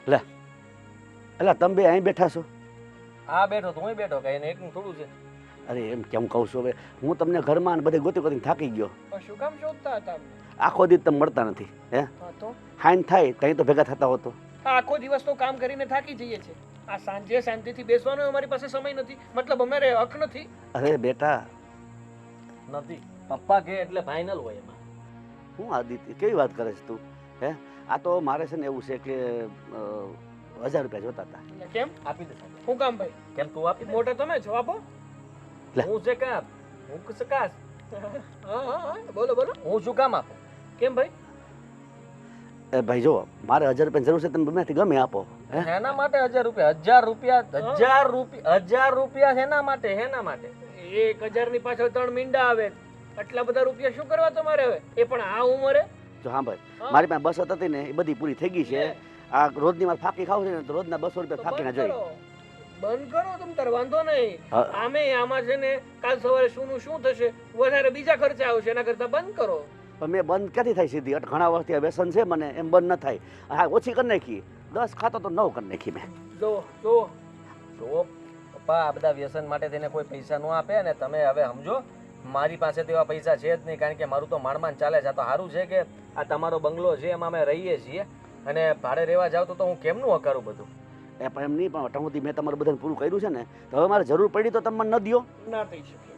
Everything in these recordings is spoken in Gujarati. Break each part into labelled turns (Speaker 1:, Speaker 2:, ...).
Speaker 1: લે એટલે તમે બે અહીં બેઠા છો?
Speaker 2: આ બેઠો તો હું બેઠો કઈ એને એકનું થોડું છે.
Speaker 1: અરે એમ કેમ કહું છું હવે, હું તમને ઘરમાં ને બધે ગોતી ગોતીને થાકી ગયો.
Speaker 3: પણ શું કામ શોધતા હતા અમને?
Speaker 1: આખો દિવસ તમે મળતા નથી. હે
Speaker 3: હા તો
Speaker 1: હાઈન થાય ત્યાં તો ભેગા થતા હોતો.
Speaker 3: આ આખો દિવસ તો કામ કરીને થાકી જઈએ છે. આ સાંજે શાંતિથી બેસવાનો અમારી પાસે સમય નથી. મતલબ અમારે હક નથી.
Speaker 1: અરે બેટા,
Speaker 2: નથી પપ્પા કે એટલે ફાઇનલ હોય એમાં.
Speaker 1: હું આદિત્ય કેવી વાત કરે છે તું? હે આ તો મારે છે ને એવું છે કે 1000 રૂપિયા જોતા હતા.
Speaker 3: એટલે કેમ?
Speaker 2: આપી દે સાહેબ.
Speaker 3: શું કામ ભાઈ?
Speaker 2: કેમ તું આપી દે?
Speaker 3: મોટા તમે છો, આપો.
Speaker 1: લે.
Speaker 2: હું છે કામ હું સકાશ
Speaker 3: હા હા હા બોલો બોલો.
Speaker 2: હું શું કામ આપું?
Speaker 3: કેમ ભાઈ?
Speaker 1: એ ભાઈ જો, મારે 1000 રૂપિયાની જરૂર છે, તમે ગમેથી ગમે આપો. હે
Speaker 2: હેના માટે 1000 રૂપિયા? 1000 રૂપિયા હેના માટે? હેના માટે?
Speaker 3: 1000 ની પાછળ 3 મીંડા આવે. આટલા બધા રૂપિયા શું કરવા તમારે હવે? એ પણ આ ઉંમરે?
Speaker 1: જો હા ભાઈ, મારી પાસે બસત હતી ને એ બધી પૂરી થઈ ગઈ છે. આ રોજની મારે ફાકી ખાવું છે ને તો રોજના 200 રૂપિયા ફાકીના જોઈએ.
Speaker 3: બંધ કરો તમ તાર, વાંધો નહીં.
Speaker 1: હા.
Speaker 3: આમે આમાં છે ને કાલ સવારે શું થશે, વધારે બીજા ખર્ચા આવશે, એના કરતા બંધ કરો.
Speaker 1: પણ મેં બંધ ક્યાંથી થાય સીધી? ઘણા વર્ષથી આ વ્યસન છે મને, એમ બંધ ન થાય. હા ઓછી કરી નાખી, 10 ખાતો તો 9 કરી નાખી મેં.
Speaker 3: જો જો
Speaker 2: જો પપ્પા, આ બધા વ્યસન માટે તેને કોઈ પૈસા ન આપે ને તમે હવે સમજો. મારી પાસે તો એવા પૈસા છે જ નહીં, કારણ કે મારું તો માંડ ચાલે છે. આ તો સારું છે કે આ તમારો બંગલો છે એમાં અમે રહીએ છીએ, અને ભાડે રહેવા જાવ તો હું કેમનું અકારું બધું?
Speaker 1: એ પણ એમ નહીં, પણ અટાણ સુધી મેં તમારું બધાને પૂરું કર્યું છે ને, તો હવે મારે જરૂર પડી તો તમે મને ન દ્યો.
Speaker 3: ના થઈ શકે.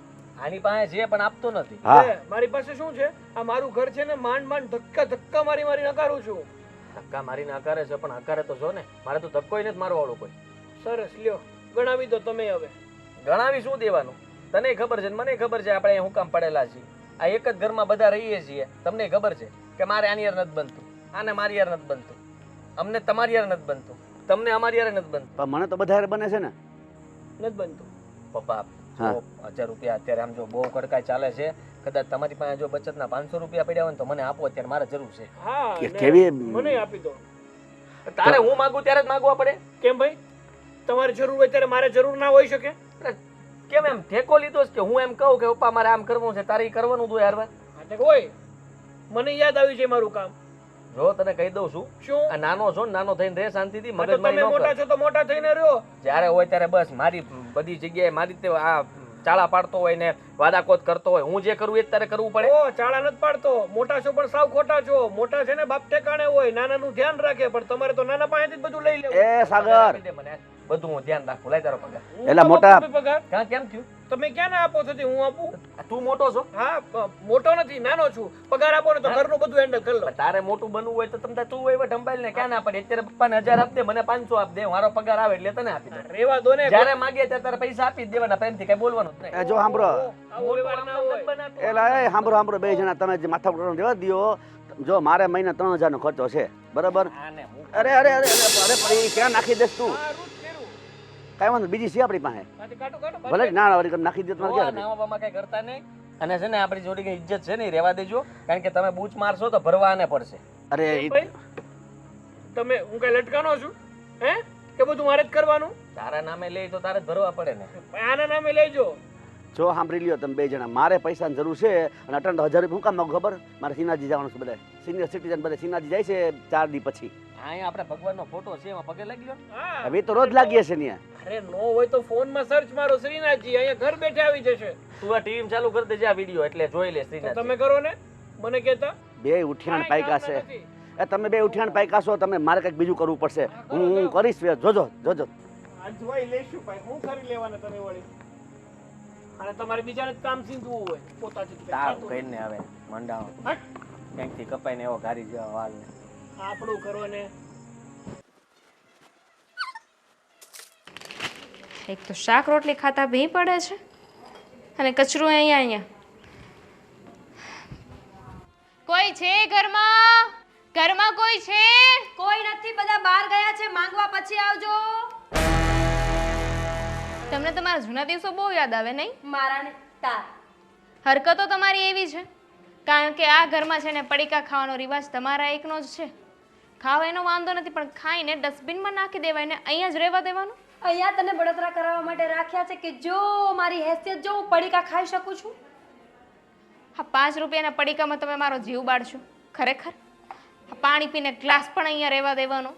Speaker 2: આની પાસે છે પણ આપતો નથી.
Speaker 1: હા
Speaker 3: મારી પાસે શું છે? આ મારું ઘર છે ને, માંડ ધક્કા મારી નકારું છું.
Speaker 2: ધક્કા મારીને હકારે છે, પણ હકારે તો જો ને. મારે તો ધક્કોય નથી મારવાળું કોઈ.
Speaker 3: સરસ, લ્યો ગણાવી દો તમે હવે.
Speaker 2: ગણાવી શું દેવાનું? તને ખબર છે મને ખબર છે આપણે હું કામ પડેલા છીએ. આ એક જ ઘરમાં બધા રહીએ છીએ. તમને ખબર છે કે મારે આની યાર નથી બનતું, આને મારી યાર નથી બનતું, અમને તમારી યાર નથી બનતું, તમને અમારી યાર નથી બનતું.
Speaker 1: પણ મને તો બધા હારે બને છે ને.
Speaker 3: નથી બનતું.
Speaker 2: પપ્પા
Speaker 1: હા.
Speaker 2: 1000 રૂપિયા અત્યારે આમ જો બહુ કડકાઈ ચાલે છે. કદાચ તમારી પાસે જો બચતના 500 રૂપિયા પડ્યા હોય ને તો મને આપો, અત્યારે મારે જરૂર છે.
Speaker 3: હા,
Speaker 1: કે
Speaker 3: ને
Speaker 1: કેવી
Speaker 3: મને આપી દો.
Speaker 2: તારે હું માંગુ ત્યારે જ માંગવા પડે?
Speaker 3: કેમ ભાઈ? તમારે જરૂર હોય ત્યારે મારે જરૂર ના હોઈ શકે?
Speaker 2: અરે કેમ એમ ઠેકો લીધો છે કે હું એમ કહું કે પપ્પા મારે આમ કરવું છે, તારે ઈ કરવાનું હતું યાર.
Speaker 3: હોય મને યાદ આવ્યું છે મારું કામ.
Speaker 2: જો તને કહી દઉં છું,
Speaker 3: શું?
Speaker 2: આ નાનો છો ને, નાનો થઈને રહે શાંતિથી,
Speaker 3: હા, તો
Speaker 2: મગજમારી
Speaker 3: તમે
Speaker 2: ન
Speaker 3: મોટા
Speaker 2: કર.
Speaker 3: છો તો મોટા થઈને રહ્યો.
Speaker 2: જ્યારે હોય ત્યારે બસ મારી બધી જગ્યાએ મારી રીતે આ ચાળા પાડતો હોય ને વાદાકોત કરતો હોય. હું જે કરું એ જ તારે કરવું પડે.
Speaker 3: ઓ ચાળા નથી પાડતો. મોટા છો પણ સાવ ખોટા છો. મોટા છે ને બાપ ઠેકાણે હોય, નાનાનું ધ્યાન રાખે, પણ તમારે તો નાના પાસેથી જ બધું લઈ લેવું.
Speaker 1: એ સાગર,
Speaker 2: આપી દે મને બધું, હું ધ્યાન રાખું. લાય તારો પગાર.
Speaker 3: હું
Speaker 1: એલા
Speaker 3: તો
Speaker 1: મોટા-
Speaker 3: આપું છું પગાર.
Speaker 2: કાં કેમ થયું?
Speaker 3: તમે ક્યાં ના આપો છો? તે હું આપું?
Speaker 2: આ તું મોટો છો?
Speaker 3: હા, મોટો નથી, નાનો છું. પગાર આપો ને તો ઘરનું બધું હેન્ડલ કરી લો.
Speaker 2: પણ તારે મોટું બનવું હોય તો તમે તું હોય સંભાળ ને. ક્યાં ના પડે? અત્યારે પપ્પાને 1000 આપ દે, મને 500 આપ દે, મારો પગાર આવે એટલે તને આપી દે.
Speaker 3: રેવા દો ને.
Speaker 2: જ્યારે માંગે ત્યારે તારે પૈસા આપી જ દેવાના, પ્રેમથી કઈ બોલવાનું જ નહીં.
Speaker 1: એ જો સાંભળો,
Speaker 3: આવો વ્યવહાર ના હોય.
Speaker 1: એલા એ સાંભળો બે જણા, તમે જે માથા ઉપર રહેવા દ્યો. જો મારે મહિને 3000 નો ખર્ચો છે, બરાબર?
Speaker 2: આને હું
Speaker 1: અરે અરે અરે અરે પણ એ ક્યાં નાખી દેસ તું?
Speaker 3: હા, રૂટ ફેરવું.
Speaker 1: કઈ વાંધો, બીજી છે આપણી પાસે.
Speaker 3: કાઢો, કાઢો, કાઢો.
Speaker 1: ભલે જ ના વળી નાખી દે તમારે ક્યાં?
Speaker 2: નાવામાં કઈ કરતા નહીં. અને છે ને આપણી જોડી કઈ ઇજ્જત છે ને, ઈ રહેવા દેજો. કારણ કે તમે બૂચ મારશો તો ભરવા આને પડશે.
Speaker 1: અરે
Speaker 3: કેમ ભાઈ? તમે હું કઈ લટકાનો છું? હે કે બધું મારે જ કરવાનું?
Speaker 2: તારા નામે લે તો તારે જ ભરવા પડે ને.
Speaker 3: આના નામે લેજો.
Speaker 1: જો સાંભળી લ્યો તમે બે જણા, મારે પૈસાની જરૂર છે અને અટણ તો 1000 રૂપિયા હું કામ માંગુ ખબર? મારે સિનાજી જવાનું છે, બધા સિનિયર સિટીઝન બધા સિનાજી જાય છે 4 દી પછી.
Speaker 2: અહીંયા આપણે ભગવાનનો ફોટો છે, એમાં પગે લાગી લો ને.
Speaker 3: હા.
Speaker 1: હવે તો રોજ લાગીએ છે ત્યાં.
Speaker 3: અરે નો હોય તો ફોનમાં સર્ચ મારો શ્રીનાથજી, અહીંયા ઘર બેઠે આવી જશે.
Speaker 2: તું આ ટીવી ચાલુ કરી દેજે આ વિડીયો, એટલે જોઈ લે
Speaker 3: તો
Speaker 2: શ્રીનાથ.
Speaker 3: તમે કરો ને, મને કહેતા.
Speaker 1: બે ઉઠિયાણ પાયકા છે.
Speaker 3: નથી.
Speaker 1: એ તમે બે ઉઠિયાણ પાયકા છો, તમે મારે કંઈક બીજું કરવું પડશે. હું કરીશ, જોજો જોજો.
Speaker 3: આજવાઈ લેશું ભાઈ, હું કરી લેવાના તમે વળી. અને તમારે બીજાને જ કામ સીંધવું હોય, પોતાથી જ
Speaker 2: તારું
Speaker 3: ખાતું.
Speaker 2: કહીને હવે મંડાવો
Speaker 3: હટ.
Speaker 2: ક્યાંકથી કપાઈને એવો ઘારી જેવા વાલ ને.
Speaker 3: આપણું કરો ને.
Speaker 4: એક તો શાક રોટલી ખાતા ભી પડે છે અને કચરું અહીંયા. કોઈ છે ઘરમાં? ઘરમાં કોઈ છે?
Speaker 5: કોઈ નથી, બધા બહાર ગયા છે. માંગવા પછી આવજો.
Speaker 4: તમને તમારા જૂના દિવસો બહુ યાદ આવે નહીં?
Speaker 5: મારા ને તાર.
Speaker 4: હરકતો તમારી એવી છે, કારણ કે આ ઘરમાં છે ને પડીકા ખાવાનો રિવાજ તમારા એકનો જ છે. ખાવા એનો વાંધો નથી, પણ ખાઈને ડસ્ટબિનમાં નાખી દેવાય ને અહીંયા જ રહેવા દેવાનું.
Speaker 5: અહીંયા તને બળતરા કરાવવા માટે રાખ્યા છે કે જો મારી હેસિયત જો હું પડીકા ખાઈ શકું છું.
Speaker 4: હા, 5 રૂપિયાના પડીકામાં તમે મારો જીવ બાળશો ખરેખર? હા, પાણી પીને ગ્લાસ પણ અહીંયા રહેવા દેવાનો.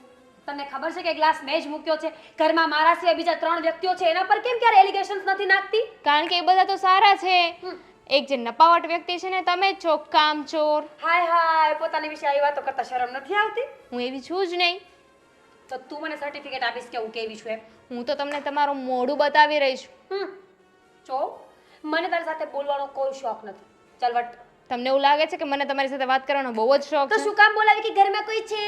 Speaker 5: તને ખબર છે કે ગ્લાસ મેં જ મૂક્યો છે ઘરમાં મારા સિવાય બીજા 3 વ્યક્તિઓ છે એના પર કેમ ક્યારે એલિગેશન્સ નથી નાખતી?
Speaker 4: કારણ કે એ બધા તો સારા છે. એક જે નપાવટ વ્યક્તિ છે ને તમે જ છો, કામચોર.
Speaker 5: હાય હાય, પોતાની વિશે આવી વાતો કરતા શરમ નથી આવતી?
Speaker 4: હું એવી છું જ નહીં.
Speaker 5: તો તું મને સર્ટિફિકેટ આપીશ કે હું કેવી છું એમ?
Speaker 4: હું તો તમને તમારું મોઢું બતાવી રહી છું.
Speaker 5: જો મને તારી સાથે બોલવાનો કોઈ શોખ નથી. ચાલ વટ.
Speaker 4: તમને એવું લાગે છે કે મને તમારી સાથે વાત કરવાનો બહુ જ શોખ
Speaker 5: તો
Speaker 4: છે?
Speaker 5: શું કામ બોલાવી કે ઘરમાં કોઈ છે?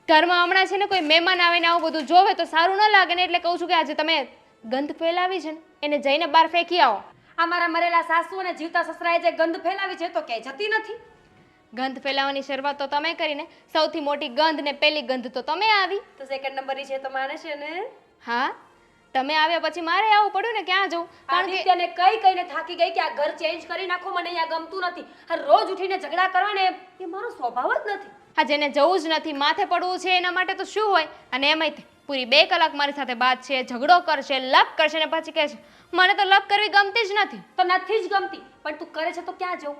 Speaker 4: ઘરમાં હમણાં છે ને કોઈ મહેમાન આવે ને આવું બધું જોવે તો સારું ન લાગે ને, એટલે કહું છું કે આજે તમે ગંધ ફેલાવી છે ને એને જઈને બહાર ફેંકી આવો.
Speaker 5: અમારા મરેલા સાસુ અને જીવતા સસરાએ જે ગંધ ફેલાવી છે તો ક્યાંય જતી નથી.
Speaker 4: ગંધ ફેલાવવાની શરૂઆત તો તમે કરીને, સૌથી મોટી ગંધ ને પહેલી ગંધ તો તમે આવી.
Speaker 5: તો સેકન્ડ નંબરની છે તો માને છે ને?
Speaker 4: હા, તમે આવ્યા પછી મારે આવવું પડ્યું ને. ક્યાં જવું? કારણ કે
Speaker 5: આદિત્યને કઈને થાકી ગઈ કે આ ઘર ચેન્જ કરી નાખો, મને અહીંયા ગમતું નથી. આ રોજ ઉઠીને ઝઘડા કરવા ને એ મારો સ્વભાવ જ નથી.
Speaker 4: હા, જેને જવું જ નથી, માથે પડવું છે એના માટે તો શું હોય. અને એમાંય પૂરી 2 કલાક મારી સાથે બાત છે, ઝઘડો કરશે, લપ કરશે ને પછી કહે છે મને તો લપ કરવી ગમતી જ નથી.
Speaker 5: તો નથી જ ગમતી, પણ તું કરે છે તો ક્યાં જવું?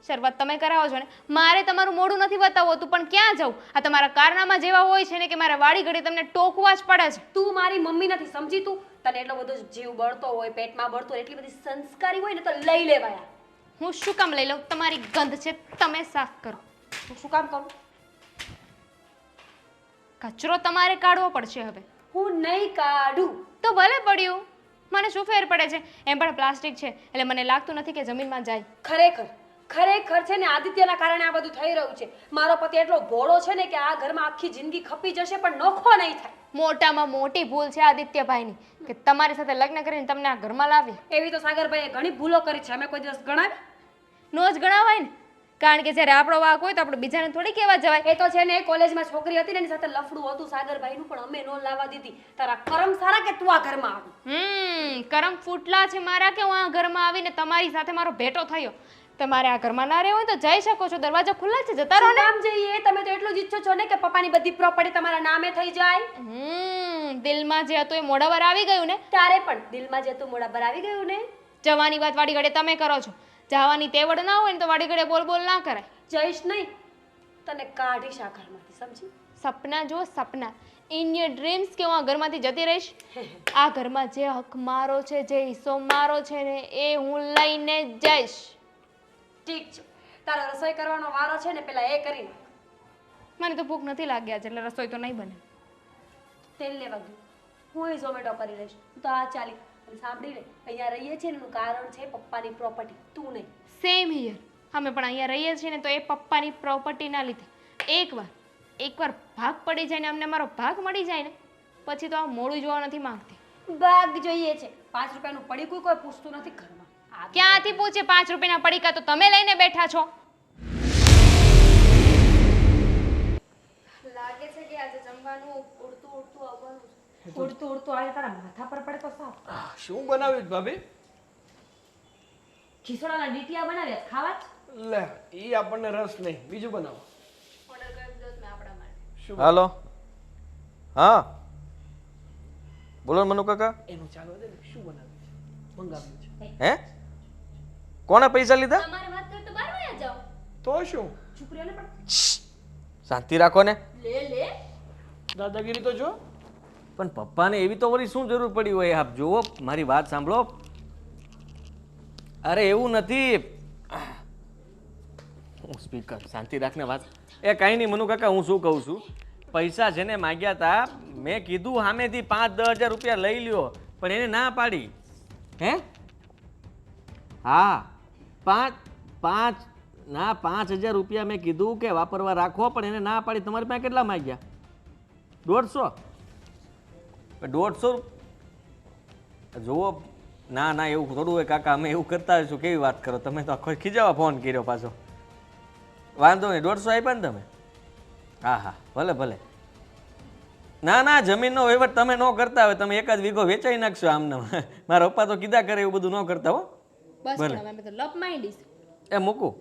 Speaker 4: શરૂઆત તમે કરાવો છો ને, મારે તમારું મોઢું નથી બતાવવું હતું, પણ ક્યાં જવું? આ તમારા કારનામાં જેવા હોય છે ને કે મારે વાડી ઘડી તમને ટોકવા જ પડે છે.
Speaker 5: તું મારી મમ્મી નથી, સમજી તું? તને એટલો બધો જીવ બળતો હોય, પેટમાં બળતો હોય, એટલી બધી સંસ્કારી હોય ને તો લઈ લેવાયા.
Speaker 4: હું શું કામ લઈ લઉં? તમારી ગંધ છે, તમે સાફ કરો.
Speaker 5: હું શું કામ કરું?
Speaker 4: કચરો તમારે કાઢવો પડશે હવે.
Speaker 5: હું નહીં કાઢું.
Speaker 4: તો ભલે પડ્યું, મને શું ફેર પડે છે? એમ પણ પ્લાસ્ટિક છે એટલે મને લાગતું નથી કે જમીનમાં જાય.
Speaker 5: ખરેખર છે ને આદિત્યના કારણે આ બધું થઈ રહ્યું છે. મારો પતિ એટલો ભોળો છે ને કે આ ઘરમાં આખી જિંદગી ખપી જશે પણ નોખો નહીં થાય.
Speaker 4: મોટામાં મોટી ભૂલ છે આદિત્યભાઈની કે તમારી સાથે લગ્ન કરીને તમને આ ઘરમાં લાવ્યા.
Speaker 5: એવી તો સાગરભાઈએ ઘણી ભૂલો કરી છે, અમે કોઈ દિવસ ગણાવી?
Speaker 4: નો જ ગણાવાય ને, કારણ કે જ્યારે આપણો વાંક હોય તો આપણે બીજાને થોડી કહેવા જવાય.
Speaker 5: એ તો છે ને કોલેજમાં છોકરી હતી ને એની સાથે લફડું હતું સાગરભાઈનું, પણ અમે નો લાવવા દીધી. તારા કરમ સારા કે તું આ ઘરમાં આવી?
Speaker 4: કરમ ફૂટલા છે મારા કે હું આ ઘરમાં આવીને તમારી સાથે મારો ભેટો થયો. તમારે આ ઘરમાં ના રહેવું હોય તો જઈ શકો છો, દરવાજા ખુલ્લા છે, જતા રહો ને.
Speaker 5: કામ જઈએ? તમે તો એટલું જ ઈચ્છો છો ને કે પપ્પાની બધી પ્રોપર્ટી તમારા નામે થઈ જાય.
Speaker 4: દિલમાં જે હતું એ મોઢા પર આવી ગયું ને.
Speaker 5: તારે પણ દિલમાં જે હતું મોઢા પર આવી ગયું ને.
Speaker 4: જવાની વાત વાડી ઘડે તમે કરો છો, જવાની તેવડ ના હોય ને તો વાડી ઘડે બોલ બોલ ના કરાય.
Speaker 5: જઈશ નહીં, તને કાઢીશ આ ઘરમાંથી, સમજી?
Speaker 4: સપના જો સપના, ઇન યોર ડ્રીમ્સ કે હું આ ઘરમાંથી જતી રહીશ. આ ઘરમાં જે હક મારો છે, જે હિસ્સો મારો છે ને એ હું લઈને જઈશ.
Speaker 5: ઠીક છે, તારો રસોઈ કરવાનો વારો છે ને પેલા એ કરી નાખ.
Speaker 4: મને તો ભૂખ નથી લાગ્યા છે એટલે રસોઈ તો નહીં બને.
Speaker 5: તેલ લેવા ગયું, હું ઝોમેટો કરી લઈશ. તો આ ચાલી અને સાંભળી લે, અહીંયા રહીએ છીએ એનું કારણ છે પપ્પાની પ્રોપર્ટી, તું નહીં.
Speaker 4: સેમ હિયર, અમે પણ અહીંયા રહીએ છીએ ને તો એ પપ્પાની પ્રોપર્ટીના લીધે. એકવાર ભાગ પડી જાય ને અમને મારો ભાગ મળી જાય ને પછી તો આ મોડું જોવા નથી માંગતી.
Speaker 5: ભાગ જોઈએ છે. 5 રૂપિયાનું પડીકું કોઈ પૂછતું નથી ઘરમાં.
Speaker 4: ક્યાંથી પૂછે? 5 રૂપિયાના પડીકા તો તમે લઈને બેઠા છો.
Speaker 5: લાગે છે કે આજે જમવાનું ઉડતું આવવાનું છે. ઉડતું આવે તારા માથા પર પડે તો સાફ.
Speaker 3: શું બનાવ્યું ભાભી?
Speaker 5: ખીસડાના ડીટિયા બનાવ્યા ખાવા જ.
Speaker 3: લે ઈ આપણને રસ નહીં, બીજું બનાવો.
Speaker 5: ઓર્ડર કરી દો તમે આપણા માટે.
Speaker 3: શું?
Speaker 2: હાલો, હા બોલો મનુ કાકા.
Speaker 3: એનું ચાલવા દે ને, શું બનાવ્યું છે? મંગાવ્યું છે.
Speaker 2: હે કોણે પૈસા લીધા?
Speaker 5: તમારે વાત કરી તો બહાર વયા જાઓ.
Speaker 3: તો શું?
Speaker 5: છોકરીઓને પણ
Speaker 2: શાંતિ રાખો ને.
Speaker 5: લે
Speaker 3: દાદાગીરી તો જો.
Speaker 2: પણ પપ્પાને એવી તો વળી શું જરૂર પડી હોય? આપ જુઓ, મારી વાત સાંભળો. અરે એવું નથી. હું સ્પીકર શાંતિ રાખને વાત. એ કાંઈ નહીં મનુ કાકા, હું શું કહું છું, પૈસા છે ને માગ્યા હતા, મેં કીધું સામેથી 5-10 હજાર રૂપિયા લઈ લ્યો, પણ એને ના પાડી. હે હા, 5,000 રૂપિયા મેં કીધું કે વાપરવા રાખો, પણ એને ના પાડી. તમારી પાસે કેટલા માગ્યા? 150 જુઓ. ના એવું થોડું હોય કાકા, અમે એવું કરતા હોઈશું. કેવી વાત કરો તમે, તો આખો ખીજાવા ફોન કર્યો પાછો. વાંધો નહીં, 150 આપ્યા ને તમે? હા ભલે. ના જમીનનો વહીવટ તમે ન કરતા હોય, તમે એકાદ વીઘો વેચાઈ નાખશો આમને. મારા પપ્પા તો કીધા કરે એવું બધું ન કરતા હો.
Speaker 4: બસ પણ અમે તો લપ માંડીશ.
Speaker 2: એ મૂકું,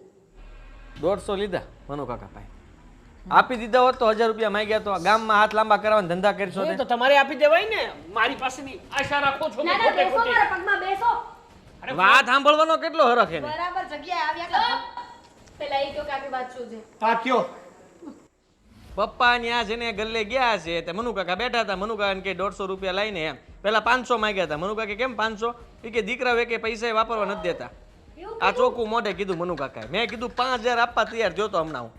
Speaker 2: 150 લીધા મનુ કાકા પાસે. આપી દીધા હોત તો 1000 રૂપિયા માંગ્યા તો ગામમાં હાથ લાંબા કરવાના ધંધા કરશો.
Speaker 3: તો તમારે આપી દેવાય ને, મારી પાસેની આશા રાખો છો.
Speaker 5: ના બેસો, મારા પગમાં બેસો.
Speaker 2: વાત સાંભળવાનો કેટલો હરખ એને.
Speaker 5: બરાબર જગ્યાએ આવ્યા.
Speaker 4: પેલા એ કહો કે આખી વાત શું છે?
Speaker 3: હા કયો.
Speaker 2: પપ્પા ત્યાં છે ને ગલ્લે ગયા છે તે મનુ કાકા બેઠા હતા. મનુ કાકા કે 150 રૂપિયા લઈને એમ પેલા 500 માંગ્યા હતા. મનુ કાકા કેમ 500? એ કે દીકરા વે કે પૈસા વાપરવા નથી દેતા. આ ચોખ્ખું મોઢે કીધું મનુ કાકાએ. મેં કીધું 5000 આપવા તૈયાર જોતો હમણાં હું.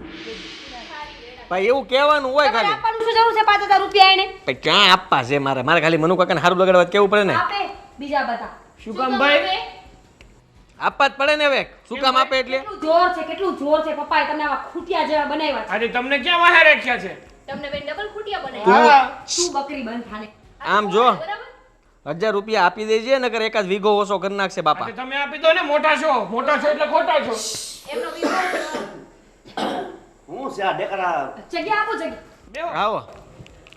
Speaker 2: ભાઈ એવું કહેવાનું હોય
Speaker 5: તમારે
Speaker 2: ખાલી.
Speaker 5: આપવાનું શું જરૂર છે 5000 રૂપિયા એને?
Speaker 2: ભાઈ ક્યાં આપવા છે મારે ખાલી મનુ કાકાને સારું લગાડવા કેવું પડે ને.
Speaker 5: આપે બીજા બધા.
Speaker 3: શું કામ ભાઈ?
Speaker 2: આપવા જ પડે ને હવે. શું કામ આપે એટલે?
Speaker 5: કેટલું જોર છે પપ્પાએ તમને આવા ખૂટિયા જેવા બનાવ્યા છે.
Speaker 3: આજે તમને ક્યાં વાહે રાખ્યા છે?
Speaker 4: તમને બેન ડબલ ખૂટિયા બનાવી
Speaker 3: હા.
Speaker 5: તું બકરી બંધ થાને.
Speaker 2: આમ જો
Speaker 4: બરાબર
Speaker 2: 1000 રૂપિયા આપી દેજે નકર એકાદ વીઘો ઓછો કરી નાખશે બાપા.
Speaker 3: આજે તમે આપી દો ને, મોટા છો એટલે ખોટા છો.
Speaker 4: એમનો વિવાહ
Speaker 1: હું છે આ ડેકરા
Speaker 5: જગ્યા આપો જગ્યા.
Speaker 3: બેહો.
Speaker 2: આવો